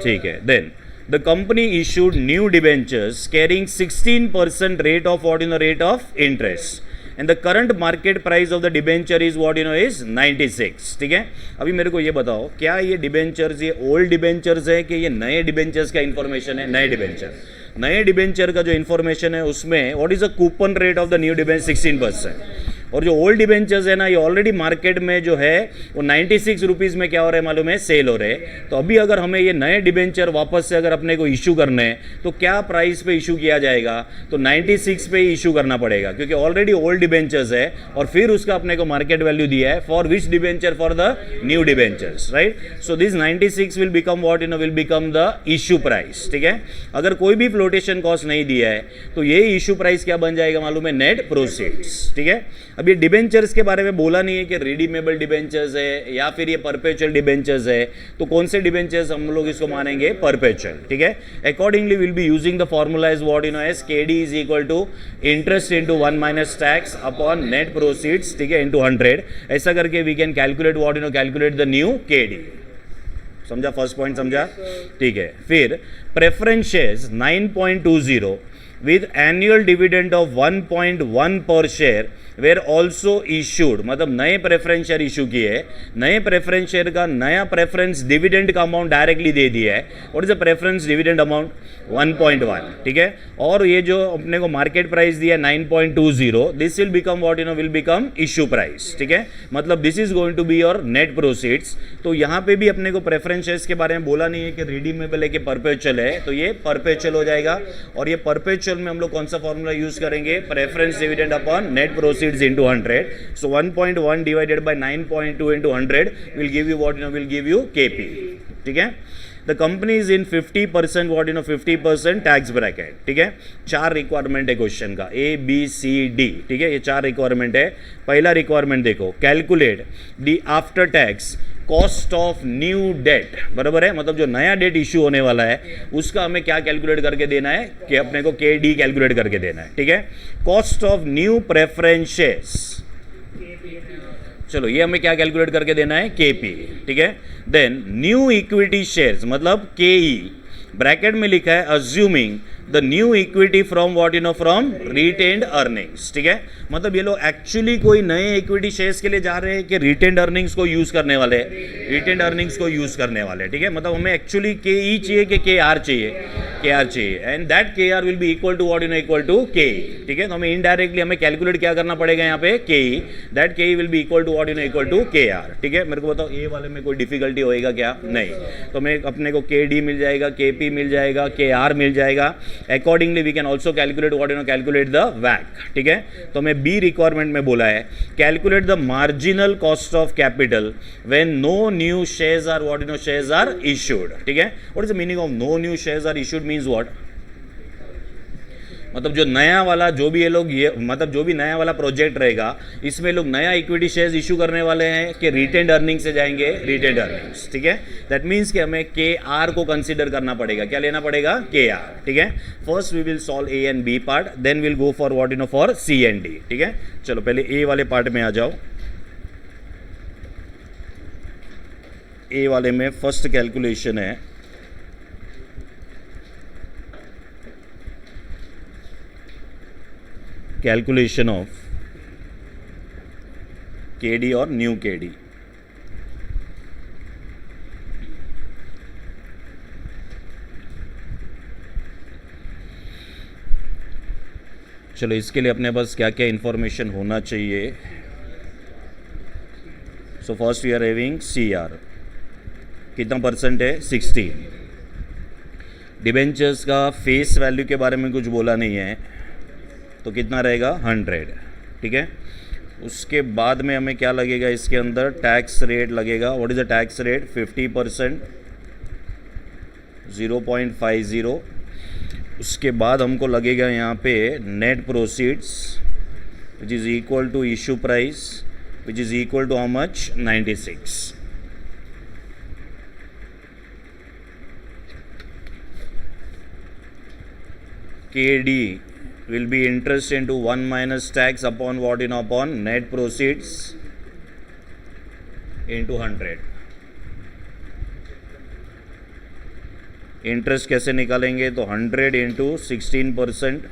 ठीक है. Then the company issued new debentures carrying 16% rate of what, rate of interest, and the current market price of the debenture is what, is 96. ठीक है. अभी मेरे को ये बताओ, क्या ये डिबेंचर्स ये ओल्ड डिबेंचर्स है कि ये नए डिबेंचर्स का इंफॉर्मेशन है? नए डिबेंचर. नए डिबेंचर का जो इंफॉर्मेशन है उसमें what is the coupon rate of the new debenture, 16%. और जो ओल्ड डिबेंचर्स है ना, ये ऑलरेडी मार्केट में जो है वो 96 रुपीज़ में क्या हो रहा है मालूम है, सेल हो रहे हैं. तो अभी अगर हमें ये नए डिबेंचर वापस से अगर अपने को इशू करने हैं तो क्या प्राइस पे इशू किया जाएगा? तो 96 पे ही इशू करना पड़ेगा, क्योंकि ऑलरेडी ओल्ड डिबेंचर्स है और फिर उसका अपने को मार्केट वैल्यू दिया है for which debenture, for the new debentures, right. So this 96 will become what, will become the issue price. ठीक है. अगर कोई भी फ्लोटेशन कॉस्ट नहीं दिया है तो ये इशू प्राइस क्या बन जाएगा मालूम है, नेट प्रोसीड्स. ठीक है. अब ये डिबेंचर्स के बारे में बोला नहीं है कि रिडीमेबल डिबेंचर्स है या फिर ये परपेचुअल डिबेंचर्स है. तो कौन से डिबेंचर्स हम लोग इसको मानेंगे? परपेचुअल. ठीक है. Accordingly will be using the formula is what, as KD is equal to interest into 1 minus tax upon net proceeds. ठीक है. इंटू 100. ऐसा करके we can calculate what, calculate the new KD. समझा? फर्स्ट पॉइंट समझा? ठीक है. फिर preference shares 9.20 with annual dividend of 1.1 per share were also issued. मतलब नए प्रेफरेंस शेयर इशू किए, नए प्रेफरेंस शेयर का नया प्रेफरेंस डिविडेंड का अमाउंट डायरेक्टली दे दिया है. What is the preference dividend amount? 1.1. ठीक है. और ये जो अपने को मार्केट प्राइस दिया 9.20, this will become what, will become issue price. ठीक है. मतलब this is going to be your net proceeds. तो यहाँ पे भी अपने को प्रेफरेंस शेयर्स के बारे में बोला नहीं है कि रिडीमेबल है कि परपेचुअल है, तो ये परपेचुअल हो जाएगा. और ये परपेचुअल में हम लोग कौन सा फॉर्मूला यूज करेंगे? Preference dividend upon net proceeds into 100. So 1.1 divided by 9.2 into 100 will give you what, will give you KP. ठीक है. The company is in 50% what, 50% tax bracket. ठीक है. 4 रिक्वायरमेंट है क्वेश्चन का, A B C D. ठीक है. ये 4 रिक्वायरमेंट है. पहला रिक्वायरमेंट देखो, calculate the after tax cost of new debt. बराबर है. मतलब जो नया डेट इशू होने वाला है उसका हमें क्या कैलकुलेट करके देना है कि अपने को KD कैलकुलेट करके देना है. ठीक है. Cost of new preference shares, चलो ये हमें क्या कैलकुलेट करके देना है? KP. ठीक है. देन न्यू इक्विटी शेयर्स मतलब KE. ब्रैकेट में लिखा है assuming the new equity from what, from retained earnings. ठीक है. मतलब ये लोग एक्चुअली कोई नए इक्विटी शेयर्स के लिए जा रहे हैं कि रिटेन्ड अर्निंग्स को यूज करने वाले, रिटेन्ड अर्निंग्स को यूज करने वाले. ठीक है. मतलब हमें एक्चुअली KE चाहिए कि KR चाहिए? KR चाहिए. And that KR will be equal to what, equal to KE. ठीक है. तो हमें इनडायरेक्टली हमें कैलकुलेट क्या करना पड़ेगा यहाँ पे? KE. That KE will be equal to what, equal to KR. ठीक है. मेरे को बताओ ए वाले में कोई डिफिकल्टी होएगा क्या? नहीं. तो हमें अपने को KD मिल जाएगा, KP मिल जाएगा, KR मिल जाएगा. Accordingly we can also calculate what, calculate the वैक. ठीक है. तो हमें बी रिक्वायरमेंट में बोला है calculate the marginal cost of capital when no new shares are what, shares are issued. ठीक है. What is the meaning of no new shares are issued? Means what, मतलब जो नया वाला जो भी ये लोग ये मतलब जो भी नया वाला प्रोजेक्ट रहेगा इसमें लोग नया इक्विटी शेयर्स इशू करने वाले हैं कि रिटेन्ड अर्निंग से जाएंगे? Retained earnings. ठीक है. दैट मीन्स कि हमें KR को कंसीडर करना पड़ेगा. क्या लेना पड़ेगा? KR. ठीक है. First we will solve A and B part, then will go for what, for C and D. ठीक है. चलो पहले A वाले पार्ट में आ जाओ. A वाले में फर्स्ट कैलकुलेशन है कैलकुलेशन ऑफ KD और न्यू KD. चलो इसके लिए अपने पास क्या क्या इंफॉर्मेशन होना चाहिए. So first we are having CR. कितना परसेंट है? 16. डिबेंचर्स का फेस वैल्यू के बारे में कुछ बोला नहीं है तो कितना रहेगा? 100. ठीक है. उसके बाद में हमें क्या लगेगा इसके अंदर? टैक्स रेट लगेगा. What is the tax rate? 50%, 0.50. उसके बाद हमको लगेगा यहाँ पे net proceeds which is equal to issue price which is equal to how much? 96. KD will be interest into 1 minus tax upon what in upon net proceeds into 100. Interest कैसे निकालेंगे? तो 100 into 16%,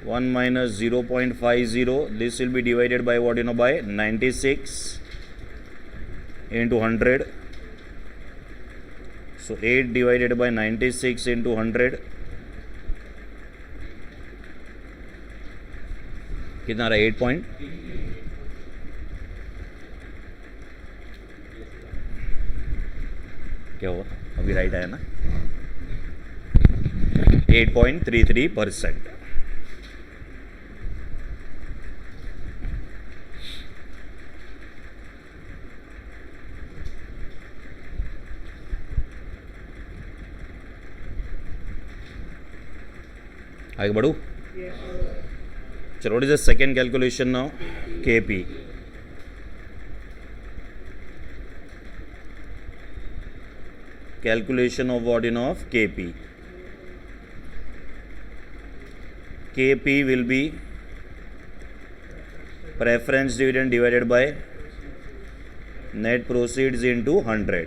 1 minus 0.50, this will be divided by what by 96 into 100. So 8 divided by 96 into 100 कितना रहा? 8 पॉइंट क्या हुआ? अभी राइट आया ना? 8.33%. आगे बढ़ू? चलो, what is the second calculation now? KP. Calculation of what of KP. KP will be preference dividend divided by net proceeds into 100.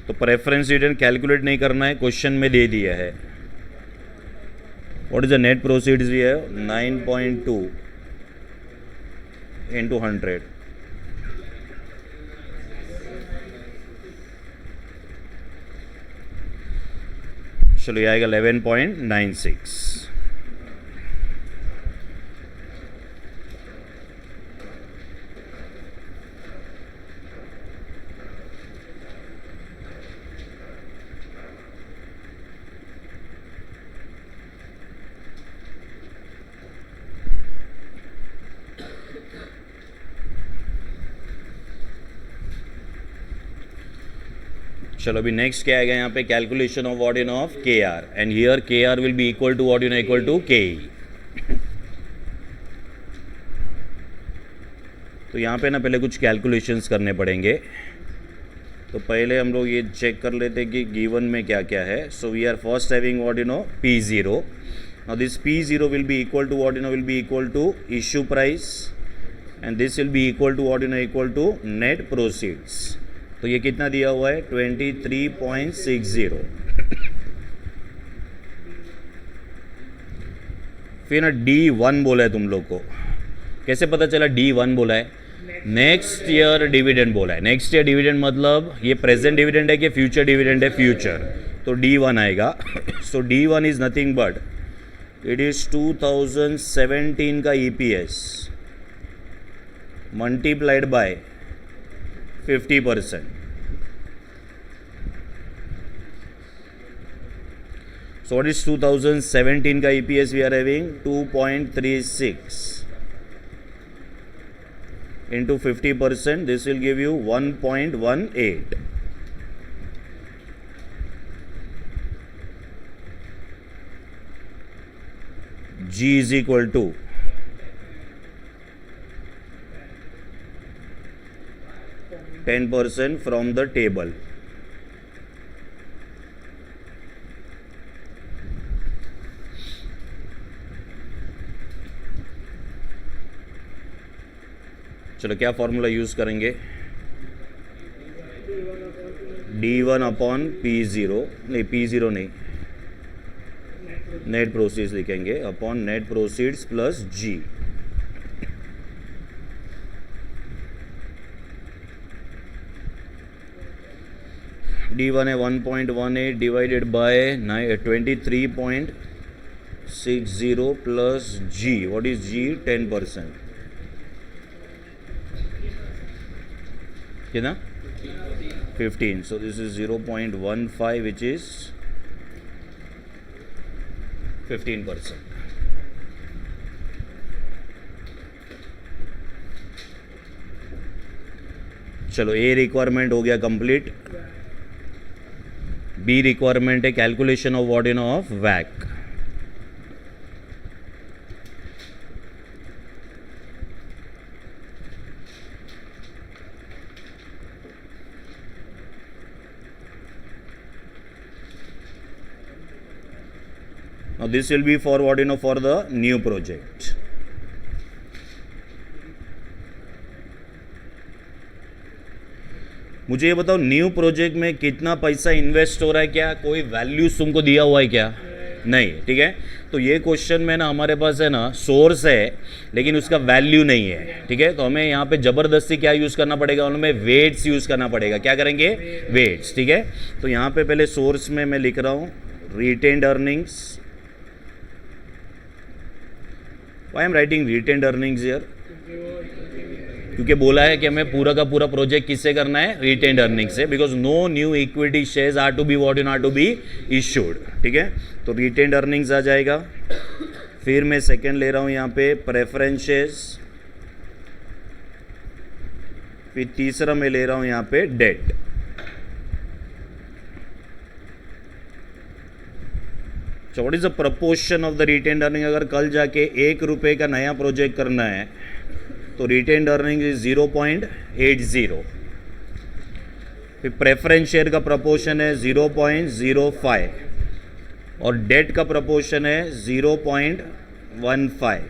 तो प्रेफरेंस डिविडेंड कैलकुलेट नहीं करना है, क्वेश्चन में दे दिया है. What is the net proceeds? भी है 9.2 into 100. चलो, ये आएगा 11.96. चलो, अभी नेक्स्ट क्या आएगा यहाँ पे? Calculation of what of K R, and here K R will be equal to what equal to K E. तो यहाँ पे ना पहले कुछ कैलकुलेशंस करने पड़ेंगे. तो पहले हम लोग ये चेक कर लेते कि गिवन में क्या क्या है. So we are first having what P0. Now this P0 will be equal to what will be equal to issue price, and this will be equal to what equal to net proceeds. तो ये कितना दिया हुआ है? 23.60. फिर ना D1 बोला है तुम लोग को. कैसे पता चला D1 बोला है? नेक्स्ट ईयर डिविडेंड बोला है. नेक्स्ट ईयर डिविडेंड मतलब ये प्रेजेंट डिविडेंड है कि फ्यूचर डिविडेंड है? फ्यूचर. तो D1 आएगा. सो D1 is nothing but it is 2017 का EPS multiplied by 50%. So what is 2017 का EPS? we are having 2.36 into 50%. this will give you 1.18. G is equal to 10% from the table. चलो, क्या फॉर्मूला यूज करेंगे? D1 अपॉन P0, नहीं P0 नहीं, नेट प्रोसीड्स लिखेंगे upon net proceeds plus G. D1 है 1.18 divided by 23.60 plus G. What is G? 10%. कितना? 15. So this is 0.15 which is 15%. चलो, ए रिक्वायरमेंट हो गया कंप्लीट. बी रिक्वायरमेंट है कैलकुलेशन ऑफ व्हाट ऑफ वैक. Now this will be for what you know, for the new project. मुझे ये बताओ न्यू प्रोजेक्ट में कितना पैसा इन्वेस्ट हो रहा है, क्या कोई वैल्यूज तुमको दिया हुआ है क्या? नहीं, ठीक है। तो ये क्वेश्चन में ना हमारे पास है ना सोर्स है लेकिन उसका वैल्यू नहीं है, ठीक है। तो हमें यहाँ पे जबरदस्ती क्या यूज़ करना पड़ेगा, उनमें वेट्स यूज़ करना पड़ेगा। क्या करेंगे? वेट्स, ठीक है। तो यहाँ पे पहले सोर्स में मैं लिख रहा हूँ retained earnings. Why I am writing retained earnings here? क्योंकि बोला है कि हमें पूरा का पूरा प्रोजेक्ट किससे करना है? रिटेन्ड अर्निंग से, because no new equity shares are to be what in are to be issued, ठीक है। तो रिटेन्ड अर्निंग्स आ जाएगा। फिर मैं सेकंड ले रहा हूं यहाँ पे प्रेफरेंस शेयर्स। फिर तीसरा मैं ले रहा हूं यहाँ पे debt. So what is the proportion of the retained earning? अगर कल जाके 1 रुपये का नया प्रोजेक्ट करना है तो रिटेन्ड अर्निंग इज 0.80। फिर प्रेफरेंस शेयर का प्रपोर्शन है 0.05 और डेट का प्रपोर्शन है 0.15।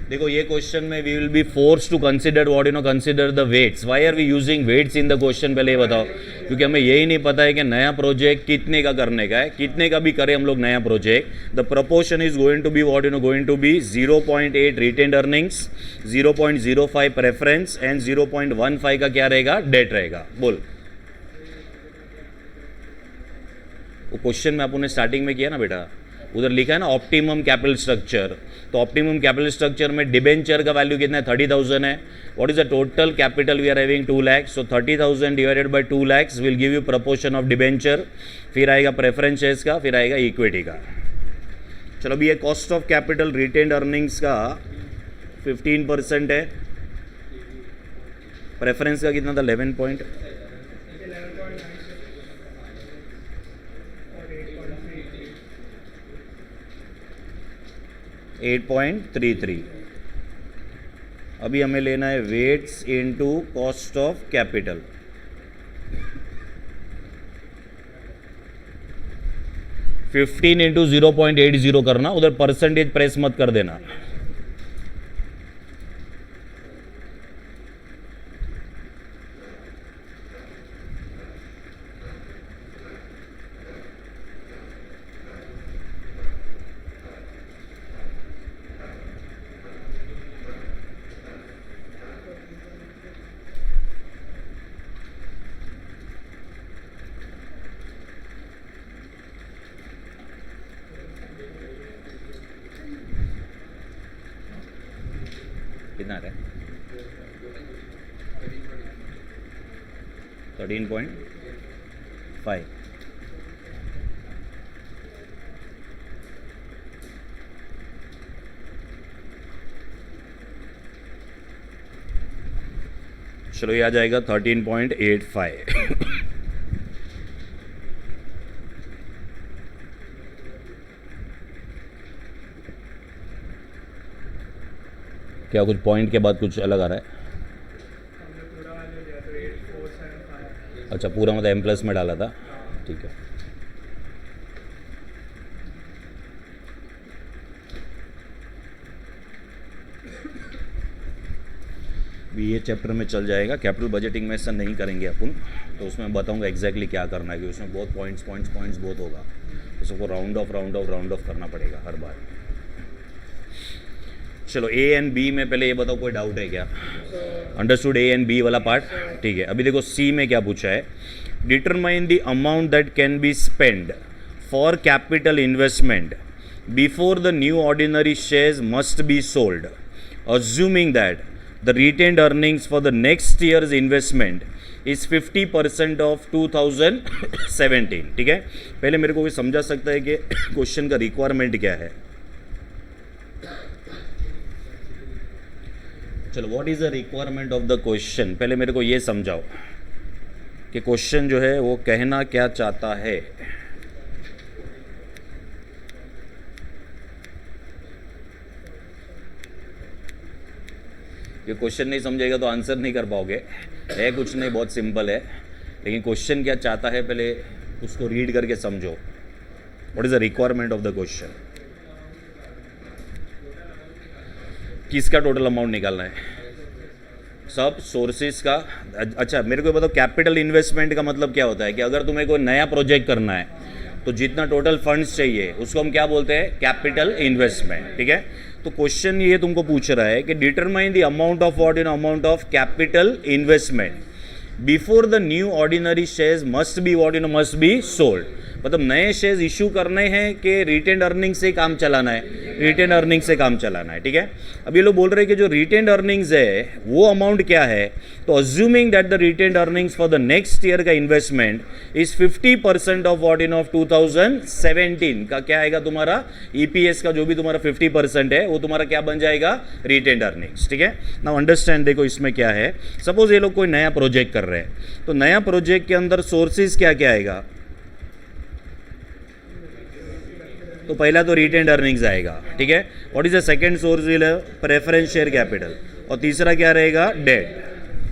देखो ये क्वेश्चन में we will be force to consider what you know, consider the weights. Why are we using weights in the question? पहले ये बताओ। क्योंकि हमें यही नहीं पता है कि नया प्रोजेक्ट कितने का करने का है। कितने का भी करें हम लोग नया project, the proportion is going to be what you know, going to be 0.8 retained earnings, 0.05 preference and 0.15 का क्या रहेगा? डेट रहेगा। बोल। वो क्वेश्चन में आपने स्टार्टिंग में किया ना बेटा, उधर लिखा है ना ऑप्टिमम कैपिटल स्ट्रक्चर। तो ऑप्टिमम कैपिटल स्ट्रक्चर में डिबेंचर का वैल्यू कितना है? 30,000 है। What is the total capital we are having? 2 lakh. So 30,000 divided by 2 lakh will give you proportion of debenture. फिर आएगा प्रेफरेंस शेयर्स का, फिर आएगा इक्विटी का। चलो अभी ये cost of capital retained earnings का 15% है। प्रेफरेंस का कितना था? 11 पॉइंट 8.33। अभी हमें लेना है weights into cost of capital. Fifteen into 0.80 करना, उधर परसेंटेज प्रेस मत कर देना। कितना है? 13.5। चलो ये आ जाएगा 13.85। क्या कुछ पॉइंट के बाद कुछ अलग आ रहा है? अच्छा पूरा मतलब M+ में डाला था, ठीक है। भी ये चैप्टर में चल जाएगा। कैपिटल बजटिंग में ऐसा नहीं करेंगे अपन, तो उसमें बताऊंगा एग्जैक्टली क्या करना है, कि उसमें बहुत पॉइंट्स बहुत होगा, तो सबको राउंड ऑफ करना पड़ेगा हर बार। चलो A एंड B में पहले ये बताओ कोई डाउट है क्या? अंडरस्टूड A एंड B वाला पार्ट, ठीक है। अभी देखो C में क्या पूछा है, determine the amount that can be spend for capital investment before the new ordinary shares must be sold, assuming that the retained earnings for the next years investment is 50% of 2017, ठीक है। पहले मेरे को कोई समझा सकता है कि क्वेश्चन का रिक्वायरमेंट क्या है? चलो what is the requirement of the question, पहले मेरे को ये समझाओ कि क्वेश्चन जो है वो कहना क्या चाहता है। ये क्वेश्चन नहीं समझेगा तो आंसर नहीं कर पाओगे। है कुछ नहीं, बहुत सिंपल है। लेकिन क्वेश्चन क्या चाहता है पहले उसको रीड करके समझो. What is the requirement of the question. किसका टोटल अमाउंट निकालना है? सब सोर्सेज का. अच्छा मेरे को बताओ कैपिटल इन्वेस्टमेंट का मतलब क्या होता है कि अगर तुम्हें कोई नया प्रोजेक्ट करना है तो जितना टोटल फंड्स चाहिए उसको हम क्या बोलते हैं? Capital investment. ठीक है. तो क्वेश्चन ये तुमको पूछ रहा है कि determine the amount of what, amount of capital investment before the new ordinary shares must be what, must be sold. मतलब नए शेयर्स इशू करने हैं कि रिटेन अर्निंग से काम चलाना है? रिटेन अर्निंग से काम चलाना है. ठीक है. अब ये लोग बोल रहे हैं कि जो रिटेन अर्निंग्स है वो अमाउंट क्या है. तो assuming that the retain earnings for the next year का investment is 50% of what, of 2017 का क्या आएगा तुम्हारा ईपीएस का. जो भी तुम्हारा 50% है वो तुम्हारा क्या बन जाएगा? Retain earnings. ठीक है. नाउ अंडरस्टैंड, देखो इसमें क्या है. सपोज ये लोग कोई नया प्रोजेक्ट कर रहे हैं तो नया प्रोजेक्ट के अंदर सोर्सेज क्या क्या आएगा? तो पहला तो रिटेन अर्निंग्स आएगा. ठीक है. What is the second source? Preference share capital. और तीसरा क्या रहेगा? डेट.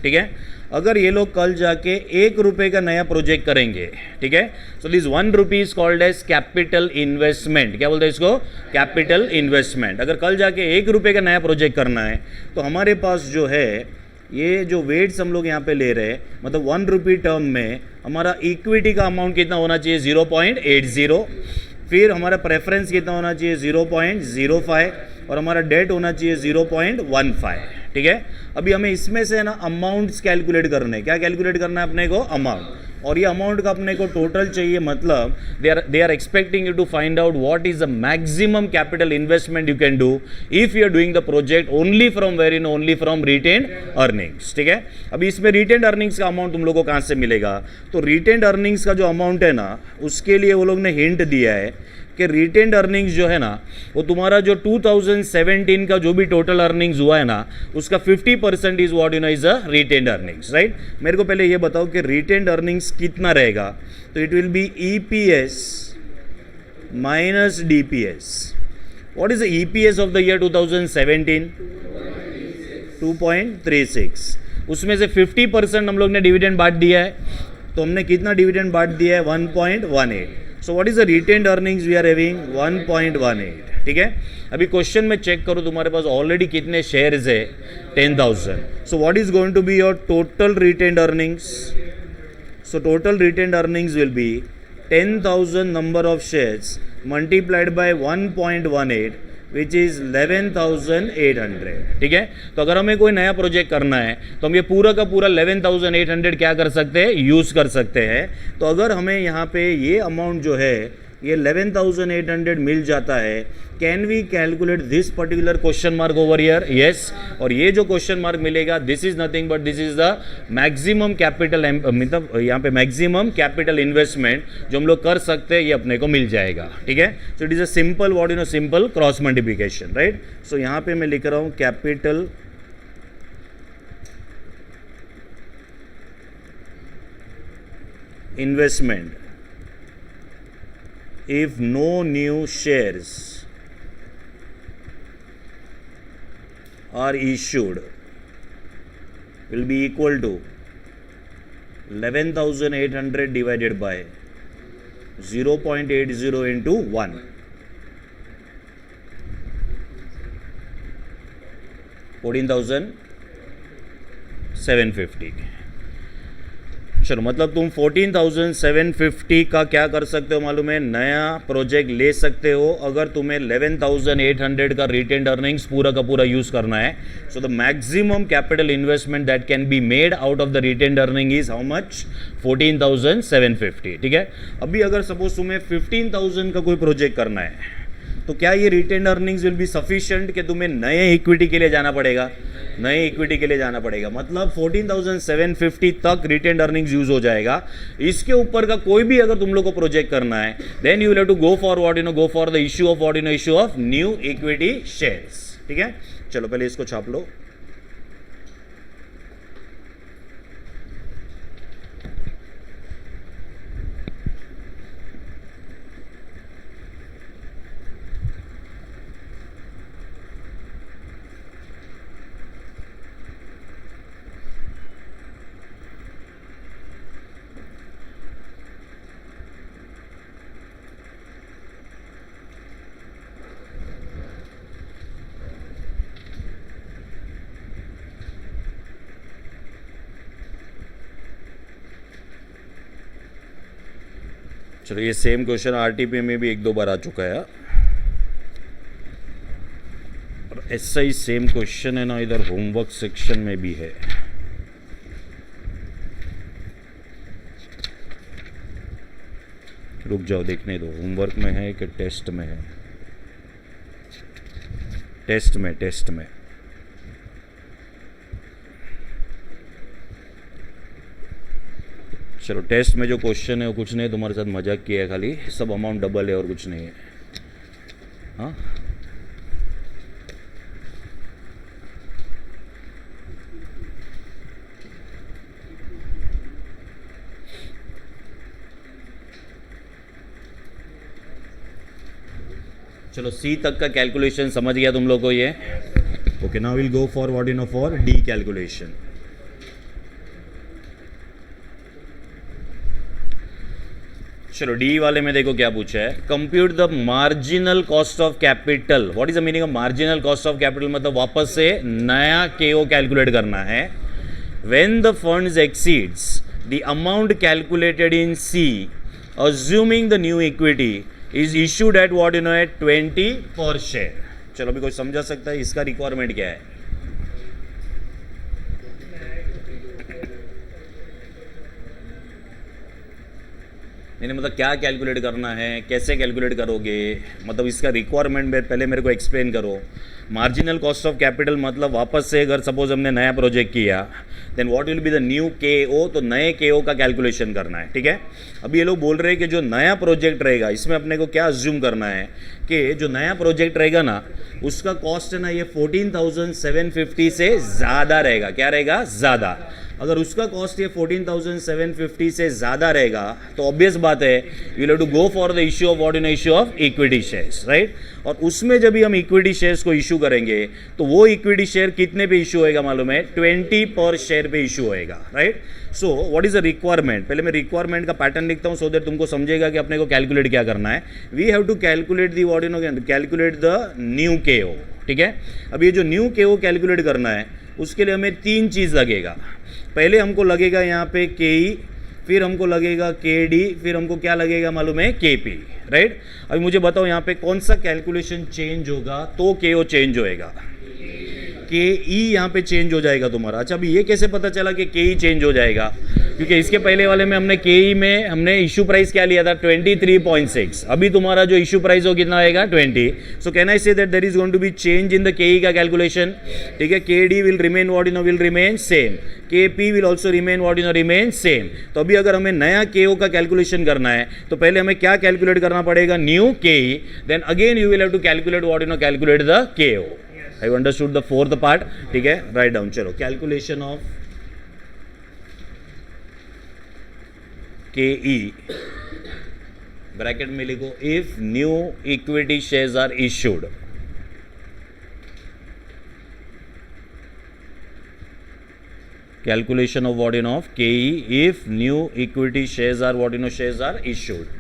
ठीक है. अगर ये लोग कल जाके 1 रुपये का नया प्रोजेक्ट करेंगे, ठीक है, so this 1 rupee is called as capital investment. क्या बोलते हैं इसको? Capital investment. अगर कल जाके 1 रुपये का नया प्रोजेक्ट करना है तो हमारे पास जो है ये जो वेट्स हम लोग यहाँ पे ले रहे हैं, मतलब 1 रुपी टर्म में हमारा इक्विटी का अमाउंट कितना होना चाहिए? 0.80. फिर हमारा प्रेफरेंस कितना होना चाहिए? 0.05. और हमारा डेट होना चाहिए 0.15. ठीक है. अभी हमें इसमें से ना अमाउंट्स कैलकुलेट करने हैं. क्या कैलकुलेट करना है अपने को? अमाउंट. और ये अमाउंट का अपने को टोटल चाहिए. मतलब they are expecting you to find out what is the maximum capital investment you can do if you are doing the project only from where in only from retain earnings. ठीक है. अभी इसमें रिटेन अर्निंग्स का अमाउंट तुम लोग को कहाँ से मिलेगा? तो रिटेन अर्निंग्स का जो अमाउंट है ना उसके लिए वो लोग ने हिंट दिया है कि रिटेन अर्निंग्स जो है ना वो तुम्हारा जो 2017 का जो भी टोटल अर्निंग्स हुआ है ना उसका 50% is what is a retain earnings. Right. मेरे को पहले ये बताओ कि रिटेन अर्निंग्स कितना रहेगा. तो it will B EPS minus DPS. What is the EPS of the year 2017? 2.36. उसमें से 50% हम लोग ने डिविडेंड बांट दिया है. तो हमने कितना डिविडेंड बांट दिया है? 1.18. So what is the retain earnings we are having? 1.18. ठीक है. अभी क्वेश्चन में चेक करो तुम्हारे पास ऑलरेडी कितने शेयर्स है? 10,000. So what is going to be your total retain earnings? So total retain earnings will be 10,000 number of shares multiplied by 1.18 which is 11,800. ठीक है. तो अगर हमें कोई नया प्रोजेक्ट करना है तो हम ये पूरा का पूरा 11,800 क्या कर सकते हैं? यूज़ कर सकते हैं. तो अगर हमें यहाँ पे ये अमाउंट जो है ये 11,800 मिल जाता है, can we calculate this particular question mark over here? Yes. और ये जो क्वेश्चन मार्क मिलेगा this is nothing but this is the maximum capital, मतलब यहाँ पे मैक्सिमम कैपिटल इन्वेस्टमेंट जो हम लोग कर सकते हैं ये अपने को मिल जाएगा. ठीक है. So it is a simple what simple cross multiplication. Right. So यहाँ पे मैं लिख रहा हूँ capital investment if no new shares are issued will be equal to 11,800 divided by 0.80 into 1. 14,750. चलो मतलब तुम 14,750 का क्या कर सकते हो मालूम है? नया प्रोजेक्ट ले सकते हो अगर तुम्हें 11,800 का रिटेन अर्निंग्स पूरा का पूरा यूज करना है. So the maximum capital investment that can be made out of the retain earning is how much? 14,750. ठीक है. अभी अगर सपोज तुम्हें 15,000 का कोई प्रोजेक्ट करना है तो क्या ये retain earnings will be sufficient कि तुम्हें नए इक्विटी के लिए जाना पड़ेगा? नए इक्विटी के लिए जाना पड़ेगा. मतलब 14,750 तक रिटेन अर्निंग्स यूज हो जाएगा. इसके ऊपर का कोई भी अगर तुम लोग को प्रोजेक्ट करना है then you will have to go for what go for the issue of what issue of new equity shares. ठीक है. चलो पहले इसको छाप लो. चलो ये सेम क्वेश्चन आरटीपी में भी एक दो बार आ चुका है, और ऐसा ही सेम क्वेश्चन है ना इधर होमवर्क सेक्शन में भी है। रुक जाओ, देखने दो होमवर्क में है कि टेस्ट में है। टेस्ट में चलो टेस्ट में जो क्वेश्चन है वो कुछ नहीं, तुम्हारे साथ मजाक किया है खाली, सब अमाउंट डबल है और कुछ नहीं है। हाँ चलो सी तक का कैलकुलेशन समझ गया तुम लोग को ये। Okay, now will go for what you know for D calculation. चलो डी वाले में देखो क्या पूछा है, compute the marginal cost of capital. What is the meaning of marginal cost of capital, मतलब वापस से नया केओ कैलकुलेट करना है। When the funds exceeds the amount calculated in C assuming the new equity is issued at what you know at 20 per share. चलो अभी कोई समझा सकता है इसका रिक्वायरमेंट क्या है? नहीं मतलब क्या कैलकुलेट करना है, कैसे कैलकुलेट करोगे, मतलब इसका रिक्वायरमेंट पहले मेरे को एक्सप्लेन करो। मार्जिनल कॉस्ट ऑफ कैपिटल मतलब वापस से अगर सपोज हमने नया प्रोजेक्ट किया, then what will be the new KO, तो नए केओ का कैलकुलेशन करना है। ठीक है, अभी ये लोग बोल रहे हैं कि जो नया प्रोजेक्ट रहेगा इसमें अपने को क्या अज्यूम करना है कि जो नया प्रोजेक्ट रहेगा ना उसका कॉस्ट है ना ये 14,750 से ज़्यादा रहेगा। क्या रहेगा? ज़्यादा। अगर उसका कॉस्ट ये 14,750 से ज़्यादा रहेगा तो ऑब्वियस बात है you have to go for the issue of what issue of equity shares, right. और उसमें जब भी हम इक्विटी शेयर्स को इशू करेंगे तो वो इक्विटी शेयर कितने पे इशू होएगा मालूम है? 20 पर शेयर पे इशू होएगा, right. So what is the requirement, पहले मैं रिक्वायरमेंट का पैटर्न लिखता हूँ सो दैट तुमको समझेगा कि अपने को कैलकुलेट क्या करना है। We have to calculate the what calculate the new KO. ठीक है, अब ये जो न्यू केओ कैलकुलेट करना है उसके लिए हमें तीन चीज़ लगेगा। पहले हमको लगेगा यहाँ पे केई, फिर हमको लगेगा केडी, फिर हमको क्या लगेगा मालूम है? KP, right. अभी मुझे बताओ यहाँ पे कौन सा कैलकुलेशन चेंज होगा तो केओ चेंज होएगा? के ई यहाँ पे चेंज हो जाएगा तुम्हारा। अच्छा अभी ये कैसे पता चला कि के ई चेंज हो जाएगा? क्योंकि इसके पहले वाले में हमने के ई में हमने इशू प्राइस क्या लिया था? 23.6। अभी तुम्हारा जो इशू प्राइस हो कितना आएगा? 20। सो can I say that there is going to be change in the K E का कैलकुलेशन। ठीक है, K D will remain what you know will remain same, K P will also remain what you know remain same. तो अभी अगर हमें नया के ओ का कैलकुलेशन करना है तो पहले हमें क्या कैलकुलेट करना पड़ेगा? New K E, then again you will have to calculate what you know calculate the K O. I understood the fourth part. ठीक है, राइट डाउन। चलो calculation of K E, bracket में लिखो if new equity shares are issued. Calculation of what you know of K E if new equity shares are what you know shares are issued.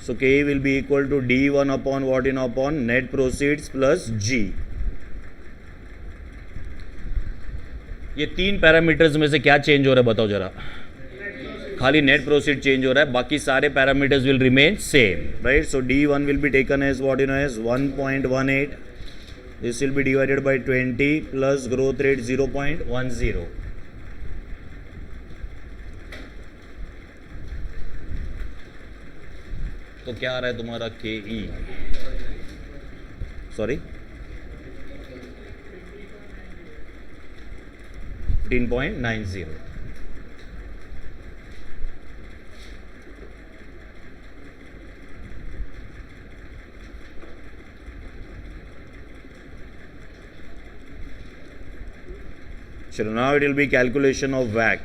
So K will be equal to D1 upon what you know upon net proceeds plus G। ये तीन पैरामीटर्स में से क्या चेंज हो रहा है बताओ जरा? खाली नेट प्रोसीड चेंज हो रहा है, बाकी सारे parameters will remain same, right. So D1 will be taken as what you know as 1.18, this will be divided by 20 plus growth rate 0.10। तो क्या आ रहा है तुम्हारा? के ई, सॉरी 15.90। चलो now it will be calculation of वैक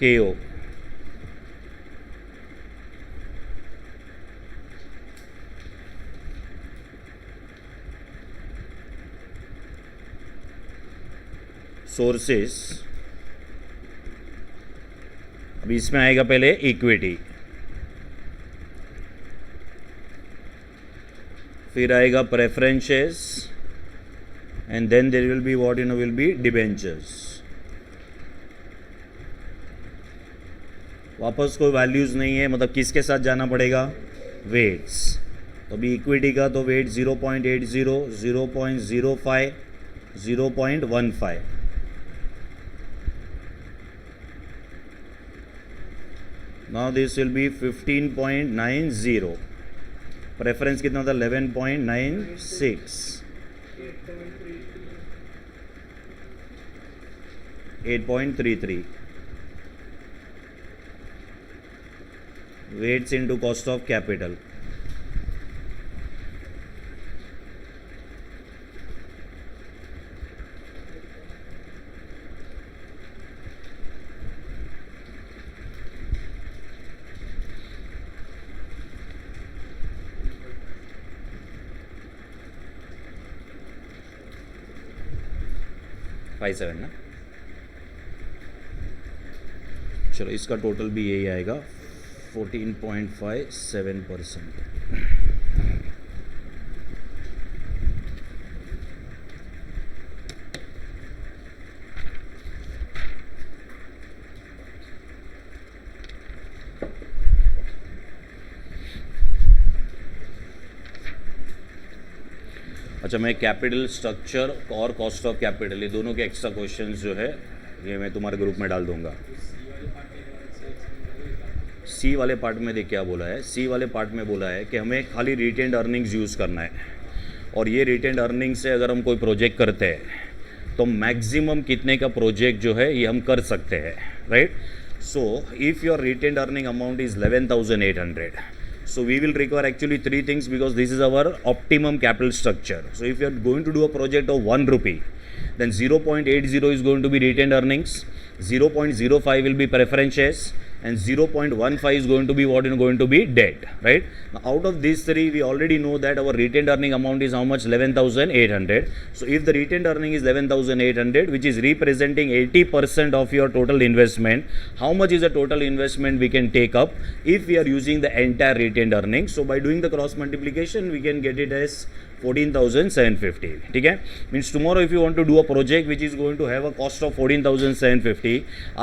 के ओ। सोर्सेस, अभी इसमें आएगा पहले इक्विटी, फिर आएगा preferences, and then there will be what will be debentures. वापस कोई वैल्यूज़ नहीं है, मतलब किसके साथ जाना पड़ेगा, वेट्स। तो अभी इक्विटी का तो weight 0.80, 0.05, 0.15। Now this will be 15.90। Preference कितना था, 11.96, 8.33। Weights into cost of capital. Five seven ना, चलो इसका टोटल भी यही आएगा 14.57%। अच्छा, मैं कैपिटल स्ट्रक्चर और कॉस्ट ऑफ कैपिटल ये दोनों के एक्स्ट्रा क्वेश्चंस जो है ये मैं तुम्हारे ग्रुप में डाल दूंगा। सी वाले पार्ट में देख क्या बोला है, सी वाले पार्ट में बोला है कि हमें खाली रिटेन्ड अर्निंग्स यूज़ करना है, और ये रिटेन्ड अर्निंग्स से अगर हम कोई प्रोजेक्ट करते हैं तो मैक्सिमम कितने का प्रोजेक्ट जो है ये हम कर सकते हैं, right. So if your retained earning amount is 11,800, so we will require actually three things, because this is our optimum capital structure. So if you are going to do a project of 1 rupee, then 0.80 is going to be retained earnings, 0.05 will be preferences, and 0.15 is going to be what is going to be debt, right. Now out of these three, we already know that our retained earning amount is how much, 11,800. So if the retained earning is 11,800, which is representing 80% of your total investment, how much is the total investment we can take up if we are using the entire retained earnings? So by doing the cross multiplication, we can get it as 14,750. ठीक है, means tomorrow if you want to do a project which is going to have a cost of 14,750,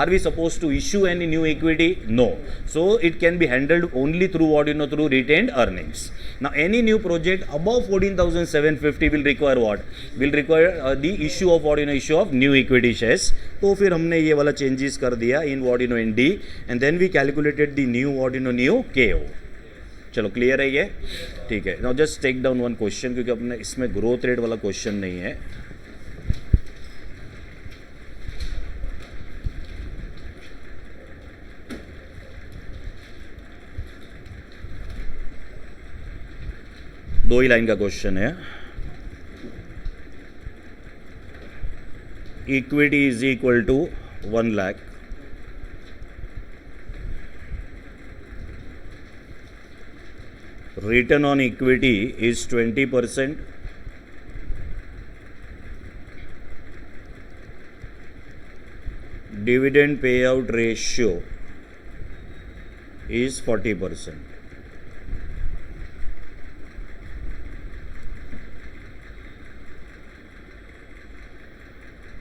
are we supposed to issue any new equity? No. So it can be handled only through what through retained earnings. Now any new project above 14,750 will require what? Will require the issue of what issue of new equity shares. तो फिर हमने ये वाला changes कर दिया in what in D, and then we calculated the new what new KO. चलो क्लियर है ये, ठीक है। Now just take down one question, क्योंकि अपने इसमें ग्रोथ रेट वाला क्वेश्चन नहीं है। दो ही लाइन का क्वेश्चन है। Equity is equal to 1 lakh, return on equity is 20%, dividend payout ratio is 40%.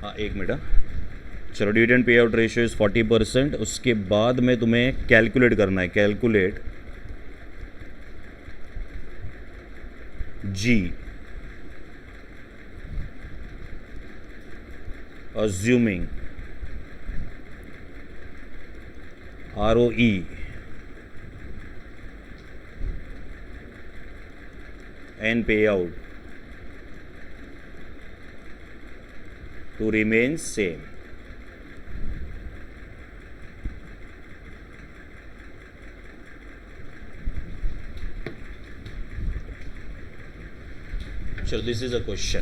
हाँ एक मिनट, चलो dividend pay out ratio is 40%। उसके बाद में तुम्हें कैलकुलेट करना है, calculate G assuming ROE and payout to remain same. चलो दिस इज अ क्वेश्चन।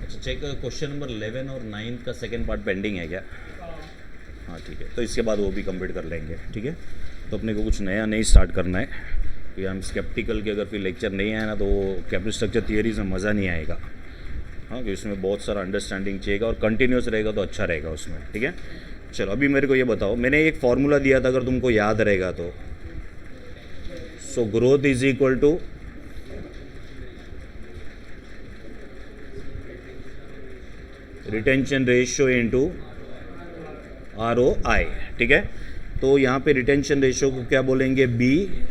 अच्छा चेक, क्वेश्चन नंबर 11 और 9 का सेकेंड पार्ट पेंडिंग है क्या? हाँ ठीक है, तो इसके बाद वो भी कंप्लीट कर लेंगे, ठीक है। तो अपने को कुछ नया नहीं स्टार्ट करना है, क्योंकि हम स्केप्टिकल के अगर फिर लेक्चर नहीं आया ना तो कैपिटल स्ट्रक्चर थियरी से मज़ा नहीं आएगा। हाँ, क्योंकि उसमें बहुत सारा अंडरस्टैंडिंग चाहिएगा और कंटिन्यूस रहेगा तो अच्छा रहेगा उसमें, ठीक है। चलो अभी मेरे को ये बताओ, मैंने एक फार्मूला दिया था, अगर तुमको याद रहेगा तो so growth is equal to retention ratio into ROI, ठीक है। तो यहाँ पे रिटेंशन रेशियो को क्या बोलेंगे B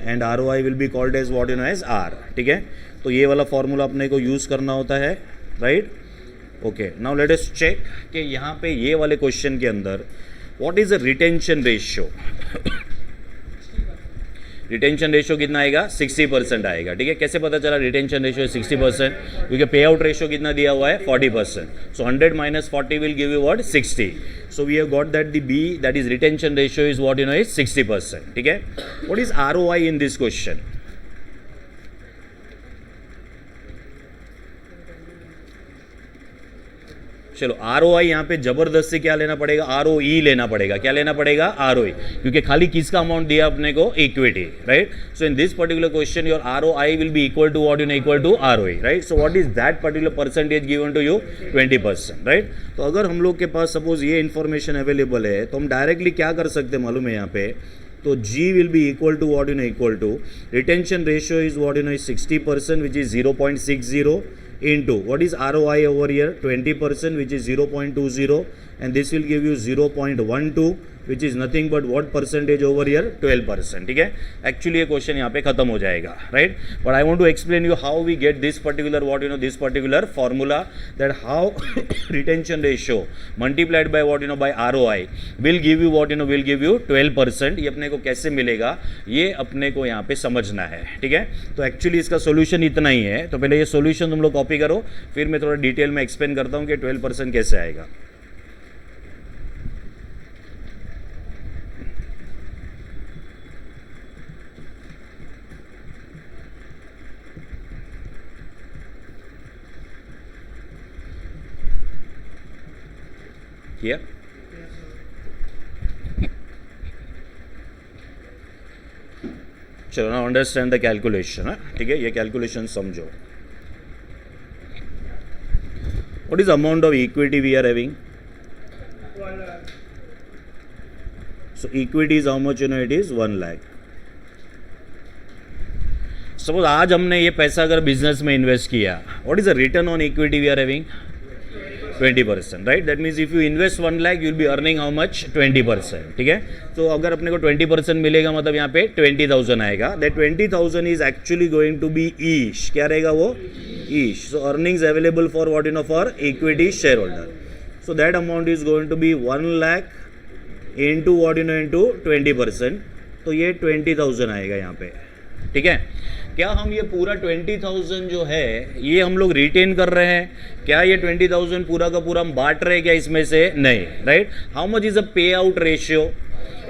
and ROI will be called as what you know as R, ठीक है। तो ये वाला फॉर्मूला अपने को यूज़ करना होता है, right. Okay, now let us check कि यहाँ पे ये वाले क्वेश्चन के अंदर what is a retention ratio. Retention ratio कितना आएगा, 60% आएगा, ठीक है। कैसे पता चला रिटेंशन रेशियो 60%, क्योंकि पे आउट रेशियो कितना दिया हुआ है 40%, so 100 minus 40 will give you what 60, so we have got that the B that is retention ratio is what you know is 60%, ठीक है। What is ROI in this question, चलो ROI यहाँ पे जबरदस्ती क्या लेना पड़ेगा, ROE लेना पड़ेगा। क्या लेना पड़ेगा, ROE, क्योंकि खाली किसका अमाउंट दिया अपने को, equity, right. So in this particular question your ROI will be equal to what you know equal to ROE, right. So what is that particular percentage given to you, 20%, right. तो अगर हम लोग के पास सपोज ये इन्फॉर्मेशन अवेलेबल है तो हम डायरेक्टली क्या कर सकते हैं मालूम है यहाँ पे, तो G will be equal to what you know equal to retention ratio is what you know is 60% which is 0.60 into what is ROI over here, 20% which is 0.20, and this will give you 0.12 which is nothing but what percentage over here, 12%, ठीक है। एक्चुअली ये क्वेश्चन यहाँ पे खत्म हो जाएगा, right. But I want to explain you how we get this particular what you know this particular formula, that how retention ratio multiplied bye what you know by ROI will give you what you know will give you 12%। ये अपने को कैसे मिलेगा, ये अपने को यहाँ पे समझना है, ठीक है। तो एक्चुअली इसका सोल्यूशन इतना ही है। तो पहले ये सोल्यूशन तुम लोग कॉपी करो, फिर मैं थोड़ा डिटेल में एक्सप्लेन करता हूँ कि 12% कैसे आएगा। किया, चलो ना अंडरस्टैंड द कैलकुलेशन है, ठीक है। ये कैलकुलेशन समझो। What is amount of equity we are having, so equity is how much you know, it is 1 lakh. Suppose आज हमने ये पैसा अगर बिजनेस में इन्वेस्ट किया, what is the return on equity we are having, 20%, right. That means if you invest 1 lakh you will be earning how much, 20%, ठीक है। तो अगर अपने को 20% मिलेगा मतलब यहाँ पे 20,000 आएगा। That 20,000 is actually going to be ईश, क्या रहेगा वो, ईश। So earnings available for what you know for equity share holder, so that amount is going to be 1 lakh into what you know into 20%, तो ये 20,000 आएगा यहाँ पे, ठीक है। क्या हम ये पूरा 20,000 जो है ये हम लोग रिटेन कर रहे हैं, क्या ये 20,000 पूरा का पूरा हम बांट रहे हैं क्या इसमें से, नहीं, right. How much is a पे आउट रेशियो,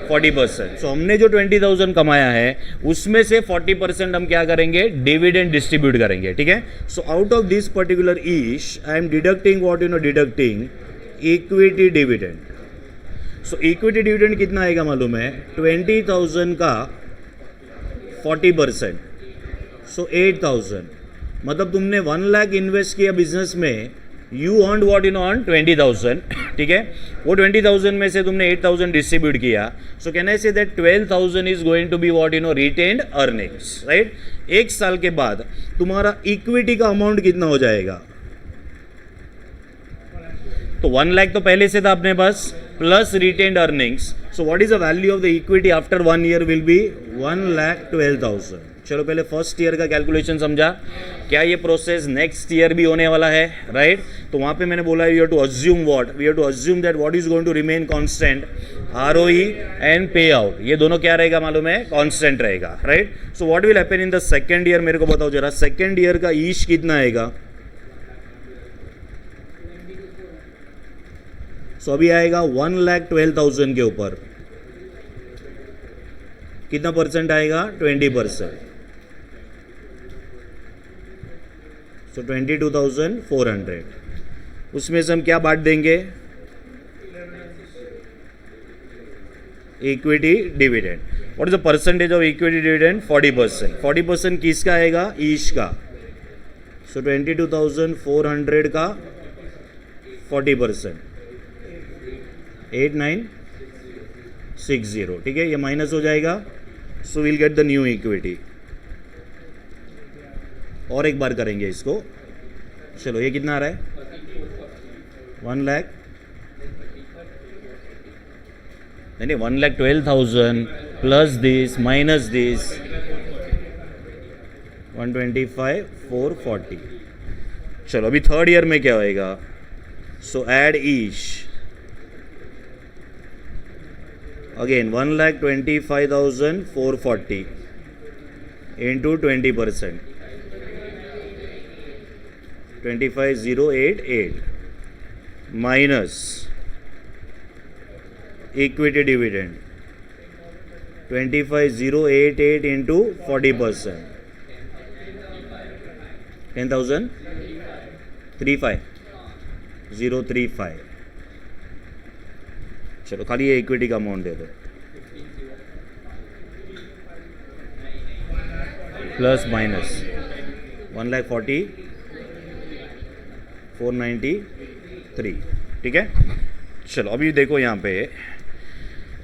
40%। सो हमने जो 20,000 कमाया है उसमें से 40% हम क्या करेंगे, डिविडेंड डिस्ट्रीब्यूट करेंगे, ठीक है। So out of this particular ईश I am deducting what you know, deducting equity dividend. So equity dividend कितना आएगा मालूम है, 20,000 का 40%, सो 8,000। मतलब तुमने 1 लाख इन्वेस्ट किया बिजनेस में, you earn what you no earn 20,000, ठीक है। वो 20,000 में से तुमने 8,000 डिस्ट्रीब्यूट किया, सो can I say that 12,000 is going to be what you know retained earnings, right. एक साल के बाद तुम्हारा इक्विटी का अमाउंट कितना हो जाएगा, तो 1 लाख तो पहले से था अपने पास, plus retained earnings, so what is the value of the equity after 1 year will be 1,12,000। चलो पहले फर्स्ट ईयर का कैलकुलेशन समझा, क्या ये प्रोसेस नेक्स्ट ईयर भी होने वाला है, राइट। तो वहाँ पे मैंने बोला we have to assume what, we have to assume that what is going to remain constant, ROE and pay out, ये दोनों क्या रहेगा मालूम है, कांस्टेंट रहेगा, right. So what will happen in the second year, मेरे को बताओ जरा, सेकेंड ईयर का ईश कितना आएगा, सो अभी आएगा 1,12,000 के ऊपर कितना परसेंट आएगा, 20%, सो 22,400। उसमें से हम क्या बांट देंगे, equity dividend. What is the percentage of equity dividend, 40%। 40% किसका आएगा, ईश का, सो 22,400 का 40%, 8,960, ठीक है। ये माइनस हो जाएगा, so will get the new equity, और एक बार करेंगे इसको। चलो ये कितना आ रहा है? 1 लाख, नहीं 1,12,000 प्लस दिस माइनस दिस 125,440। चलो अभी थर्ड ईयर में क्या होएगा? सो add each again 1,25,440 into 20%, 25,088 minus equity dividend 25,088 into 40%, 10,035 चलो खाली ये इक्विटी का अमाउंट दे दो, प्लस माइनस 1,40,493, ठीक है। चलो अभी देखो यहाँ पे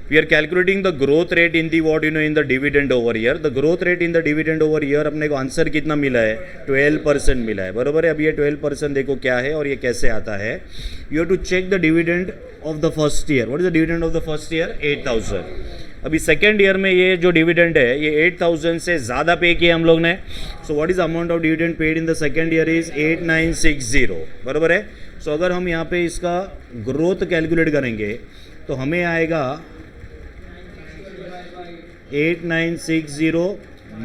we are calculating the growth rate in the what in the dividend over year. The growth rate in the dividend over year अपने को आंसर कितना मिला है? 12% मिला है, बरोबर है। अब ये 12% देखो क्या है और ये कैसे आता है। You have to check the dividend of the first year. What is the dividend of the first year? 8,000। अभी सेकेंड ईयर में ये जो डिविडेंड है ये 8,000 से ज़्यादा पे किया हम लोग ने। सो what is amount of dividend paid in the second year is 8,960, बरोबर है। सो अगर हम यहाँ पे इसका ग्रोथ कैलकुलेट करेंगे तो हमें आएगा 8,960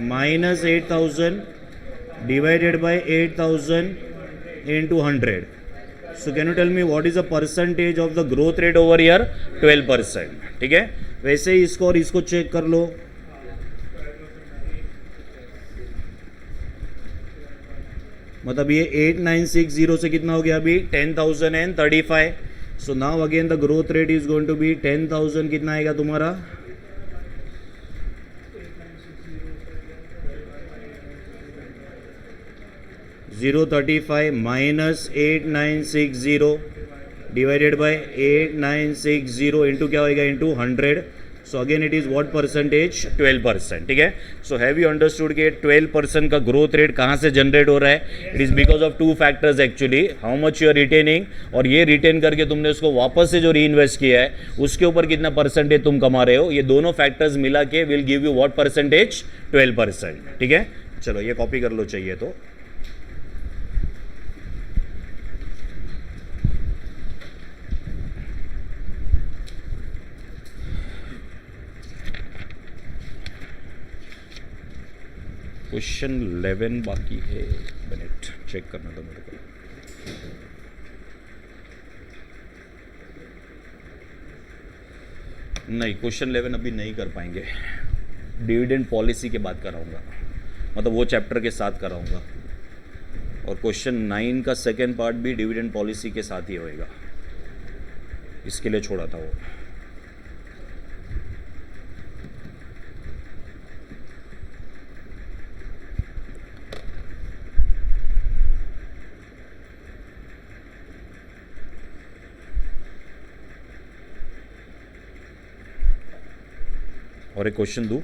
minus 8,000 divided by 8,000 into 100। So can you tell me what is the percentage of the growth rate over year? 12%, ठीक है। वैसे ही इसको और इसको चेक कर लो। मतलब ये 8,960 से कितना हो गया अभी? 10,035। So now again the growth rate is going to be 10,000, कितना आएगा तुम्हारा? 035 माइनस 8,960 डिवाइडेड बाय 8,960 इंटू क्या होएगा? Into 100। So again it is what percentage? 12%, ठीक है। सो हैव यू अंडरस्टूड कि 12% का ग्रोथ रेट कहाँ से जनरेट हो रहा है? It is because of two factors actually, how much you are retaining, और ये रिटेन करके तुमने उसको वापस से जो री इन्वेस्ट किया है उसके ऊपर कितना परसेंटेज तुम कमा रहे हो। ये दोनों फैक्टर्स मिला के will give you what percentage? 12%, ठीक है। चलो ये कॉपी कर लो चाहिए तो। क्वेश्चन 11 बाकी है, मिनट चेक करना था मेरे को। नहीं, क्वेश्चन 11 अभी नहीं कर पाएंगे। डिविडेंड पॉलिसी के बात कराऊंगा, मतलब वो चैप्टर के साथ कराऊंगा। और क्वेश्चन 9 का सेकेंड पार्ट भी डिविडेंड पॉलिसी के साथ ही होएगा, इसके लिए छोड़ा था वो। और एक क्वेश्चन दूं?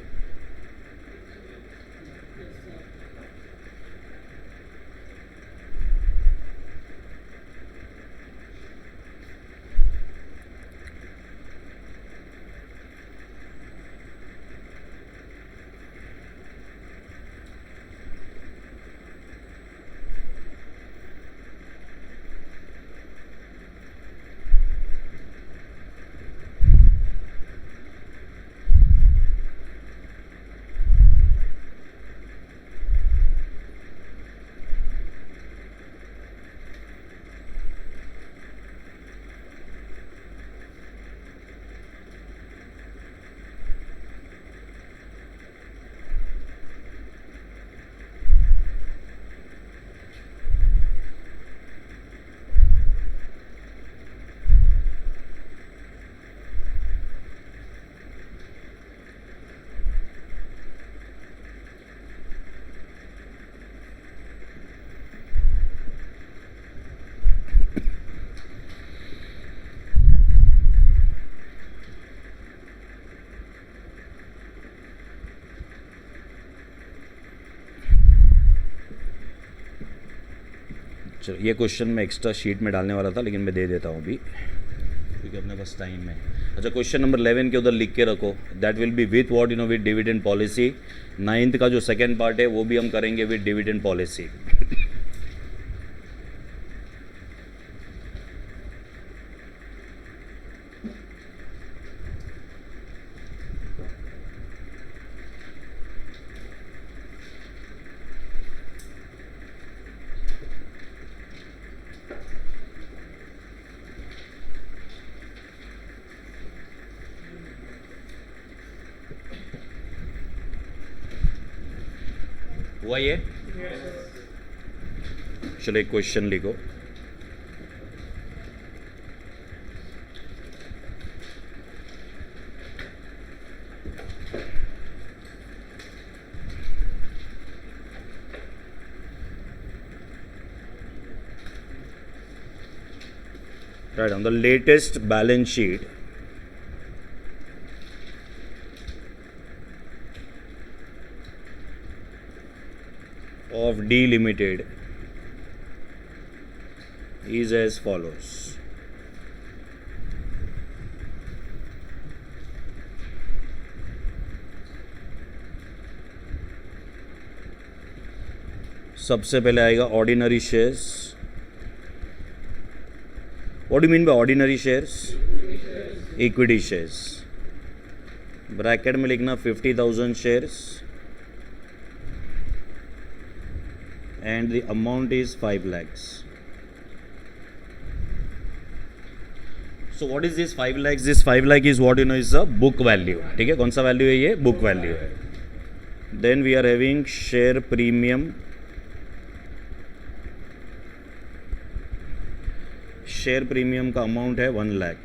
चलो ये क्वेश्चन मैं एक्स्ट्रा शीट में डालने वाला था लेकिन मैं दे देता हूँ अभी क्योंकि अपने पास टाइम है। अच्छा क्वेश्चन नंबर 11 के उधर लिख के रखो, that will be with what with dividend policy. 9th का जो सेकेंड पार्ट है वो भी हम करेंगे विथ डिविडेंड पॉलिसी। हुआ ये? चलो एक क्वेश्चन लिखो। Right, on the latest balance sheet of D Limited is as follows. सबसे पहले आएगा ordinary shares. What do mean by ordinary shares? Equity shares. Bracket में लिखना 50,000 shares and the amount is 5 lakhs. So what is this 5 lakhs? This 5 lakh is what is the book value. ठीक है, कौन सा वैल्यू है ये? बुक वैल्यू है। Then we are having share premium. Share premium का अमाउंट है 1 lakh.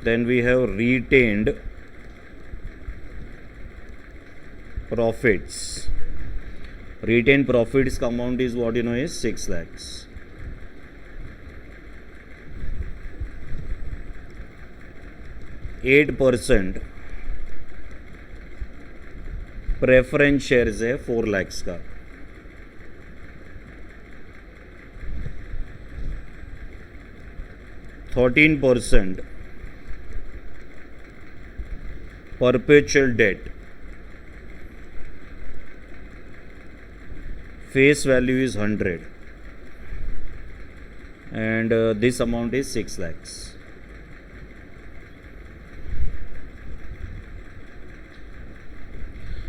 Then we have retained profits. Retained profits का amount is what is 6 lakhs. %8 preference shares है 4 lakhs का। %13 perpetual debt. Face value is 100 and this amount is 6 lakhs.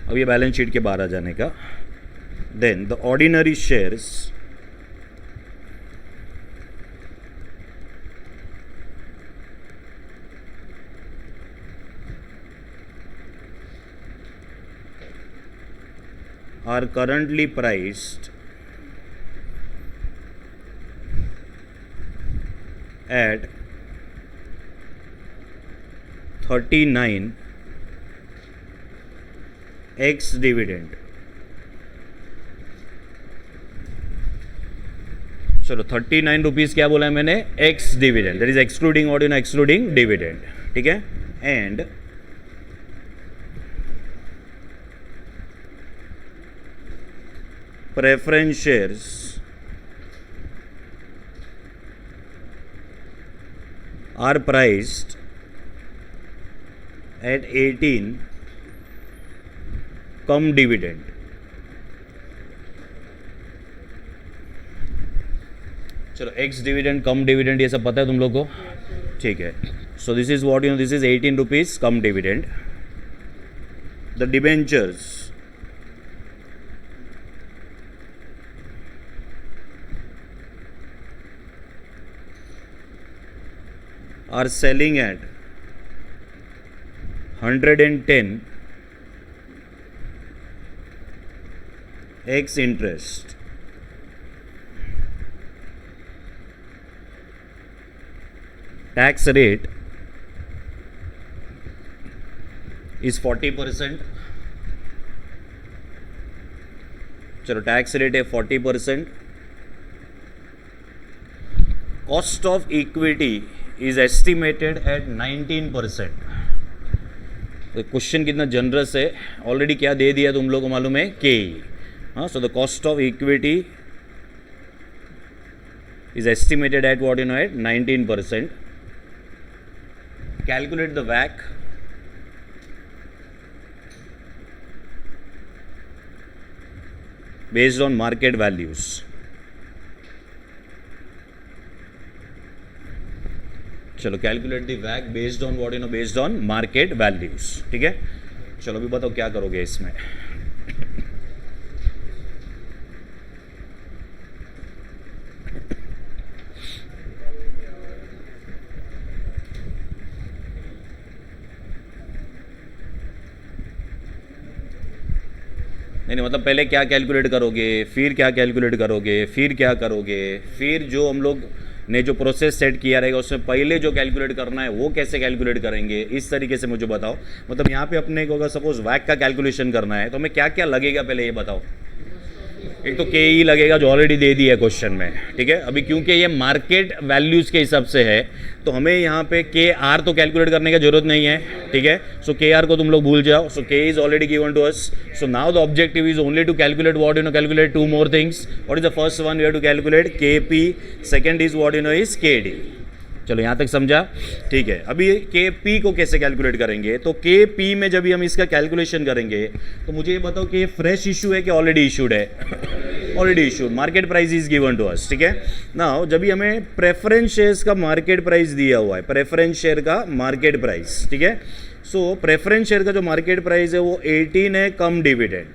अब ये बैलेंस शीट के बाहर आ जाने का। Then the ordinary shares are currently priced at 39 x dividend. चलो 39 रुपीज़ क्या बोला है मैंने? X dividend, that is excluding what excluding dividend. ठीक है, and preference shares are priced at 18 come dividend. चलो एक्स डिविडेंड कम डिविडेंड ये सब पता है तुम लोग को? ठीक है, so this is what this is 18 rupees come dividend. The debentures are selling at 110 x interest. Tax rate is 40%. चलो टैक्स रेट है 40%. Cost of equity is estimated at 19%. तो क्वेश्चन कितना जनरस है, ऑलरेडी क्या दे दिया तुम लोग को मालूम है? के। हाँ, so the cost of equity is estimated at what, at 19%. Calculate the WACC. Based on market values. चलो calculate the WACC based on what, based on market values. ठीक है, चलो अभी बताओ क्या करोगे इसमें. नहीं मतलब पहले क्या कैलकुलेट करोगे, फिर क्या कैलकुलेट करोगे, फिर क्या करोगे, फिर जो हम लोग ने जो प्रोसेस सेट किया रहेगा उसमें पहले जो कैलकुलेट करना है वो कैसे कैलकुलेट करेंगे, इस तरीके से मुझे बताओ. मतलब यहाँ पे अपने को अगर सपोज WACC का कैलकुलेशन करना है तो हमें क्या क्या लगेगा पहले ये बताओ. एक तो KE लगेगा जो ऑलरेडी दे दिया है क्वेश्चन में. ठीक है, अभी क्योंकि ये मार्केट वैल्यूज़ के हिसाब से है तो हमें यहाँ पे KR तो कैलकुलेट करने की जरूरत नहीं है. ठीक है, सो KR को तुम लोग भूल जाओ. So K is already given to us. So now the objective is only to calculate what, calculate two more things. What is the first one we have to calculate? KP. Second is what, is KD. चलो यहाँ तक समझा. ठीक है, अभी KP को कैसे कैलकुलेट करेंगे? तो KP में जब भी हम इसका कैलकुलेशन करेंगे तो मुझे ये बताओ कि ये फ्रेश इशू है कि ऑलरेडी इशूड है? Already issued. Market price is given to us. ठीक है, नाउ जब भी हमें प्रेफरेंस शेयर्स का मार्केट प्राइस दिया हुआ है, प्रेफरेंस शेयर का मार्केट प्राइस. ठीक है, सो प्रेफरेंस शेयर का जो मार्केट प्राइस है वो 18 है कम डिविडेंड.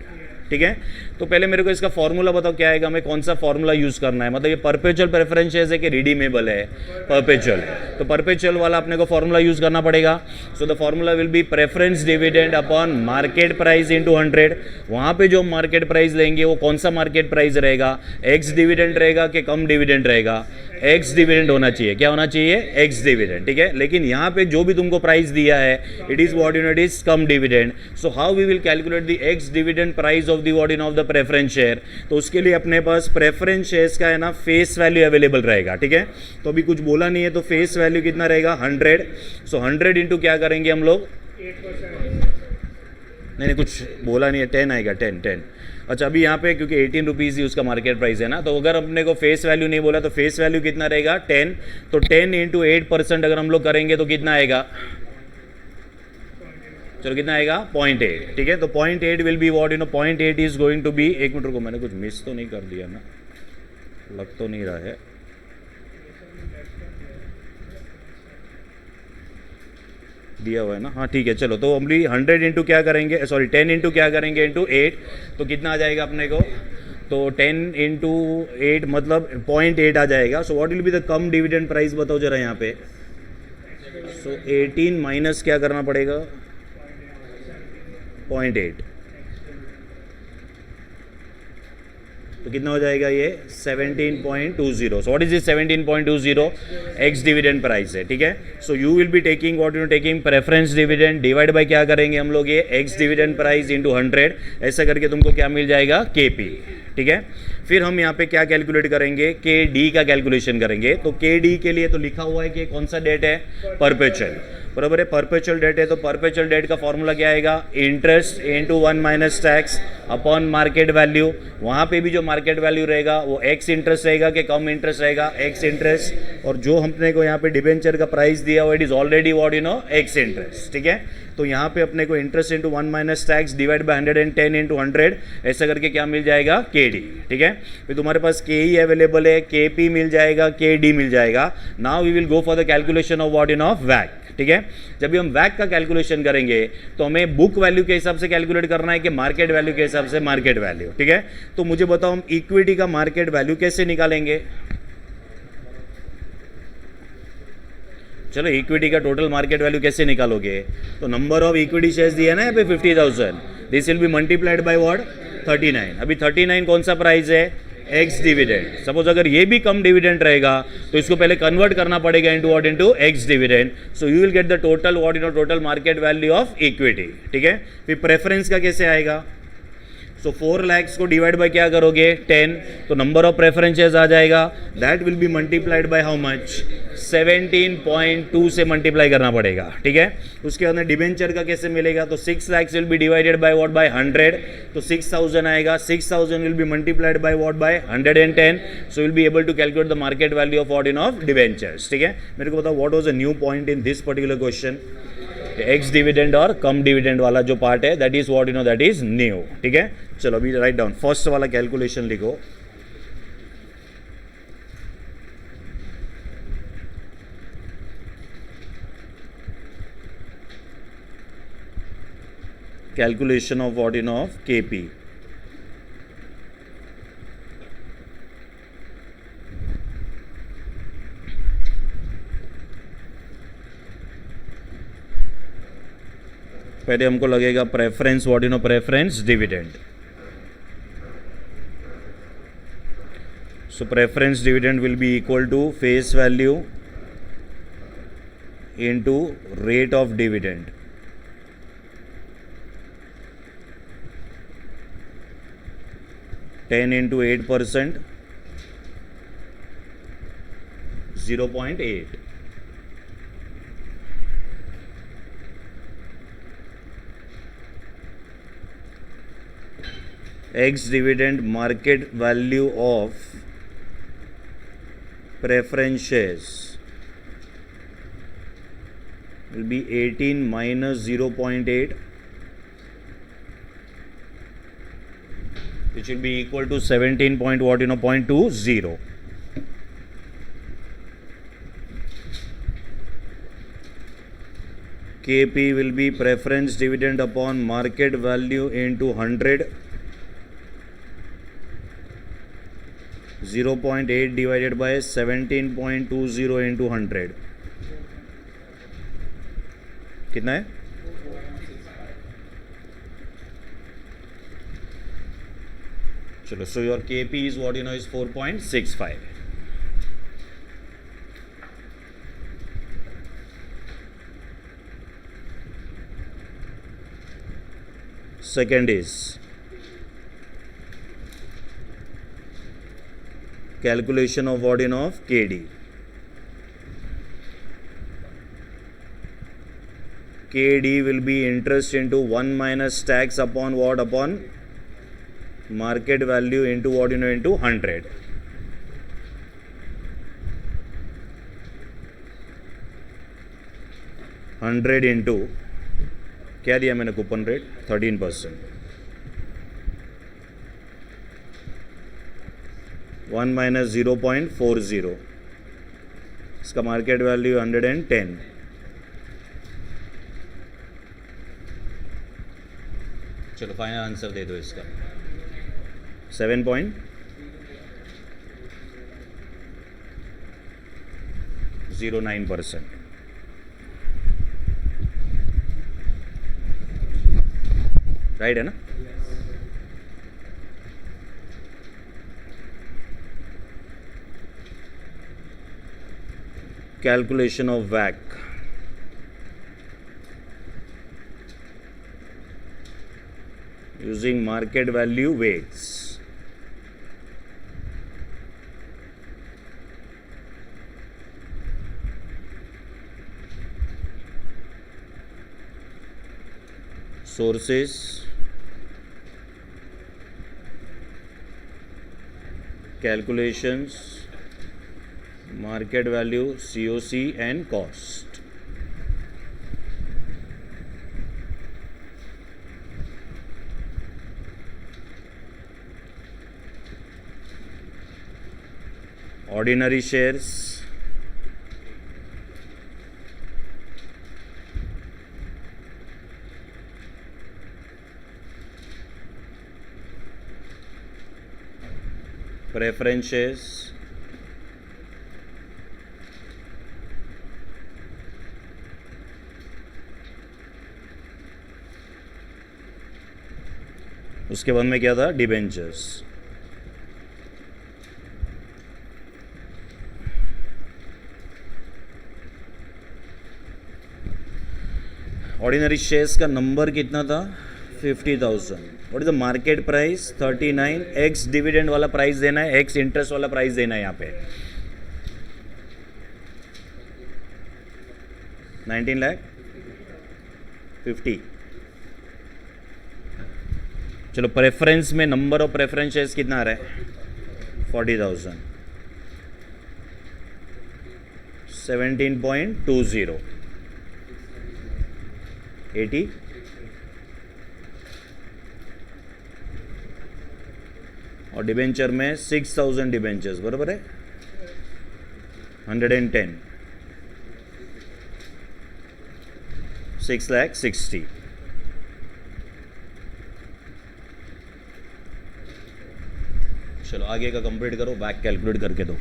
ठीक है, तो पहले मेरे को इसका फॉर्मूला बताओ क्या आएगा, हमें कौन सा फॉर्मूला यूज करना है. मतलब ये परपेचुअल प्रेफरेंस शेयर्स है कि रिडीमेबल है? परपेचुअल है, तो परपेचुअल वाला अपने को फॉर्मूला यूज करना पड़ेगा. So the formula will be preference dividend upon market price into 100. वहाँ पे जो मार्केट प्राइस लेंगे वो कौन सा मार्केट प्राइस रहेगा? एक्स डिविडेंड रहेगा कि कम डिविडेंड रहेगा? एक्स डिविडेंड होना चाहिए. क्या होना चाहिए? X dividend. ठीक है, लेकिन यहाँ पे जो भी तुमको प्राइस दिया है it is what, it is cum dividend. So how we will calculate the ex dividend price of the what, of the preference share? तो उसके लिए अपने पास प्रेफरेंस शेयर्स का है ना फेस वैल्यू अवेलेबल रहेगा. ठीक है, तो अभी कुछ बोला नहीं है तो फेस वैल्यू कितना रहेगा? 100. सो 100 इंटू क्या करेंगे हम लोग? नहीं कुछ बोला नहीं है, 10 आएगा. 10. अच्छा, अभी यहाँ पे क्योंकि 18 रुपीज़ ही उसका मार्केट प्राइस है ना, तो अगर अपने को फेस वैल्यू नहीं बोला तो फेस वैल्यू कितना रहेगा? 10. तो 10 इंटू 8% अगर हम लोग करेंगे तो कितना आएगा? चलो कितना आएगा? 0.8. ठीक है, तो 0.8 will be what, 0.8 is going to be. एक मिनट रुको, मैंने कुछ मिस तो नहीं कर दिया ना, लग तो नहीं रहा है. दिया हुआ है ना, हाँ ठीक है. चलो तो हम 100 इंटू क्या करेंगे, सॉरी 10 इंटू क्या करेंगे? इंटू 8. तो कितना आ जाएगा अपने को? तो 10 इंटू 8 मतलब 0.8 आ जाएगा. सो what will be the come dividend price बताओ जरा यहाँ पे. सो 18 माइनस क्या करना पड़ेगा? 0.8. तो कितना हो जाएगा ये? 17.20. सो what is this 17.20? X dividend price है. ठीक है, so you will be taking what, taking preference dividend divide by क्या करेंगे हम लोग? ये एक्स डिविडेंड प्राइस इंटू 100. ऐसा करके तुमको क्या मिल जाएगा? KP. ठीक है, फिर हम यहाँ पे क्या कैलकुलेट करेंगे? KD का कैलकुलेशन करेंगे. तो KD के लिए तो लिखा हुआ है कि कौन सा डेट है? परपेचुअल. बराबर है, परपेचुअल डेट है. तो परपेचुअल डेट का फॉर्मूला क्या आएगा? Interest into 1 minus tax upon market value. वहाँ पे भी जो मार्केट वैल्यू रहेगा वो एक्स इंटरेस्ट रहेगा कि कम इंटरेस्ट रहेगा? X interest. और जो हमने को यहाँ पे डिबेंचर का प्राइस दिया हुआ it is already what, x interest. ठीक है, तो यहाँ पे अपने को interest into 1 minus tax divide by 110 into 100. ऐसा करके क्या मिल जाएगा? KD. ठीक है, फिर तुम्हारे पास KE अवेलेबल है, KP मिल जाएगा, KD मिल जाएगा. Now we will go for the calculation of what, of WACC. ठीक है, जब भी हम WACC का कैलकुलेशन करेंगे तो हमें बुक वैल्यू के हिसाब से कैलकुलेट करना है कि मार्केट वैल्यू के हिसाब से? Market value. ठीक है, तो मुझे बताओ हम इक्विटी का मार्केट वैल्यू कैसे निकालेंगे? चलो इक्विटी का टोटल मार्केट वैल्यू कैसे निकालोगे? तो नंबर ऑफ इक्विटी शेयर्स दिया ना यहाँ पे 50,000. दिस विल बी मल्टीप्लाइड बाय व्हाट? 39. अभी 39 कौन सा प्राइस है? X dividend. सपोज अगर ये भी कम डिविडेंड रहेगा तो इसको पहले कन्वर्ट करना पड़ेगा into what, into x dividend. So you will get the total what, total market value of equity. ठीक है, फिर प्रेफरेंस का कैसे आएगा? सो 4 lakhs को डिवाइड बाय क्या करोगे 10, तो नंबर ऑफ प्रेफरेंसेस आ जाएगा, दैट विल बी मल्टीप्लाइड बाय हाउ मच 17.2 से मल्टीप्लाई करना पड़ेगा, ठीक है। उसके बाद में डिबेंचर का कैसे मिलेगा, तो 6 lakhs will be divided by what by 100, तो 6000 आएगा, 6000 विल बी मल्टीप्लाइड बाय व्हाट बाय 110, so will be able to calculate the market value of what in of debentures, ठीक है। मेरे को बताओ what was a new point in this particular question, ex dividend और कम डिविडेंड वाला जो पार्ट है that is what you know that is new, ठीक है। चलो अभी राइट डाउन फर्स्ट वाला कैलकुलेशन लिखो, calculation of what you know of KP. पहले हमको लगेगा preference, what you know preference dividend. So preference dividend will be equal to face value into rate of dividend, ten into 8%, 0.8। X dividend market value of preference shares will be 18 minus 0.8, which will be equal to 17 point what you know 0.20. KP will be preference dividend upon market value into 100, 0.8 divided by 17.20 into 100, कितना है? चलो, so your KP is what you know is 4.65. Second is calculation of what you know of KD. KD will be interest into 1 minus tax upon what, upon market value into what you know into 100. Hundred into क्या दिया मैंने कूपन रेट 13%, 1 माइनस 0.40, इसका मार्केट वैल्यू 110। चलो फाइनल आंसर दे दो इसका 7.09%। राइट है ना? कैलकुलेशन ऑफ वैक, using market value weights. Sources, calculations, market value, COC and cost. Ordinary shares, preference shares, उसके बाद में क्या था, डिबेंचर्स। ऑर्डिनरी शेयर्स का नंबर कितना था, 50,000. What is the market price? 39. X dividend वाला प्राइस देना है, एक्स इंटरेस्ट वाला प्राइस देना है यहाँ पे. 19 लाख 50. चलो प्रेफरेंस में नंबर ऑफ प्रेफरेंस शेयर्स कितना आ रहा है? 40,000. 17.20. 80. और डिबेंचर में 6,000 डिबेंचर्स, बराबर है. 110. 6,60,000. चलो आगे का कंप्लीट करो, बैक कैलकुलेट करके दो.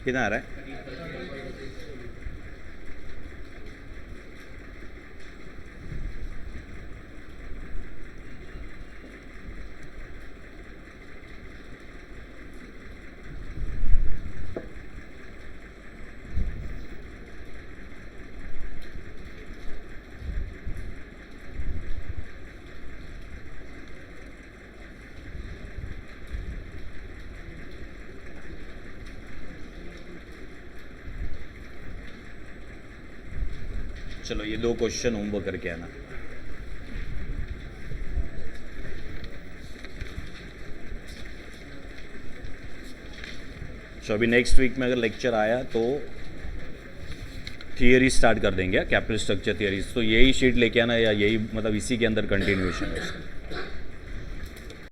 कितना आ रहा है? चलो ये 2 क्वेश्चन होमवर्क करके आना. तो अभी नेक्स्ट वीक में अगर लेक्चर आया तो थियरी स्टार्ट कर देंगे, कैपिटल स्ट्रक्चर थियरीज. तो यही शीट लेके आना या यही मतलब इसी के अंदर कंटिन्यूएशन है.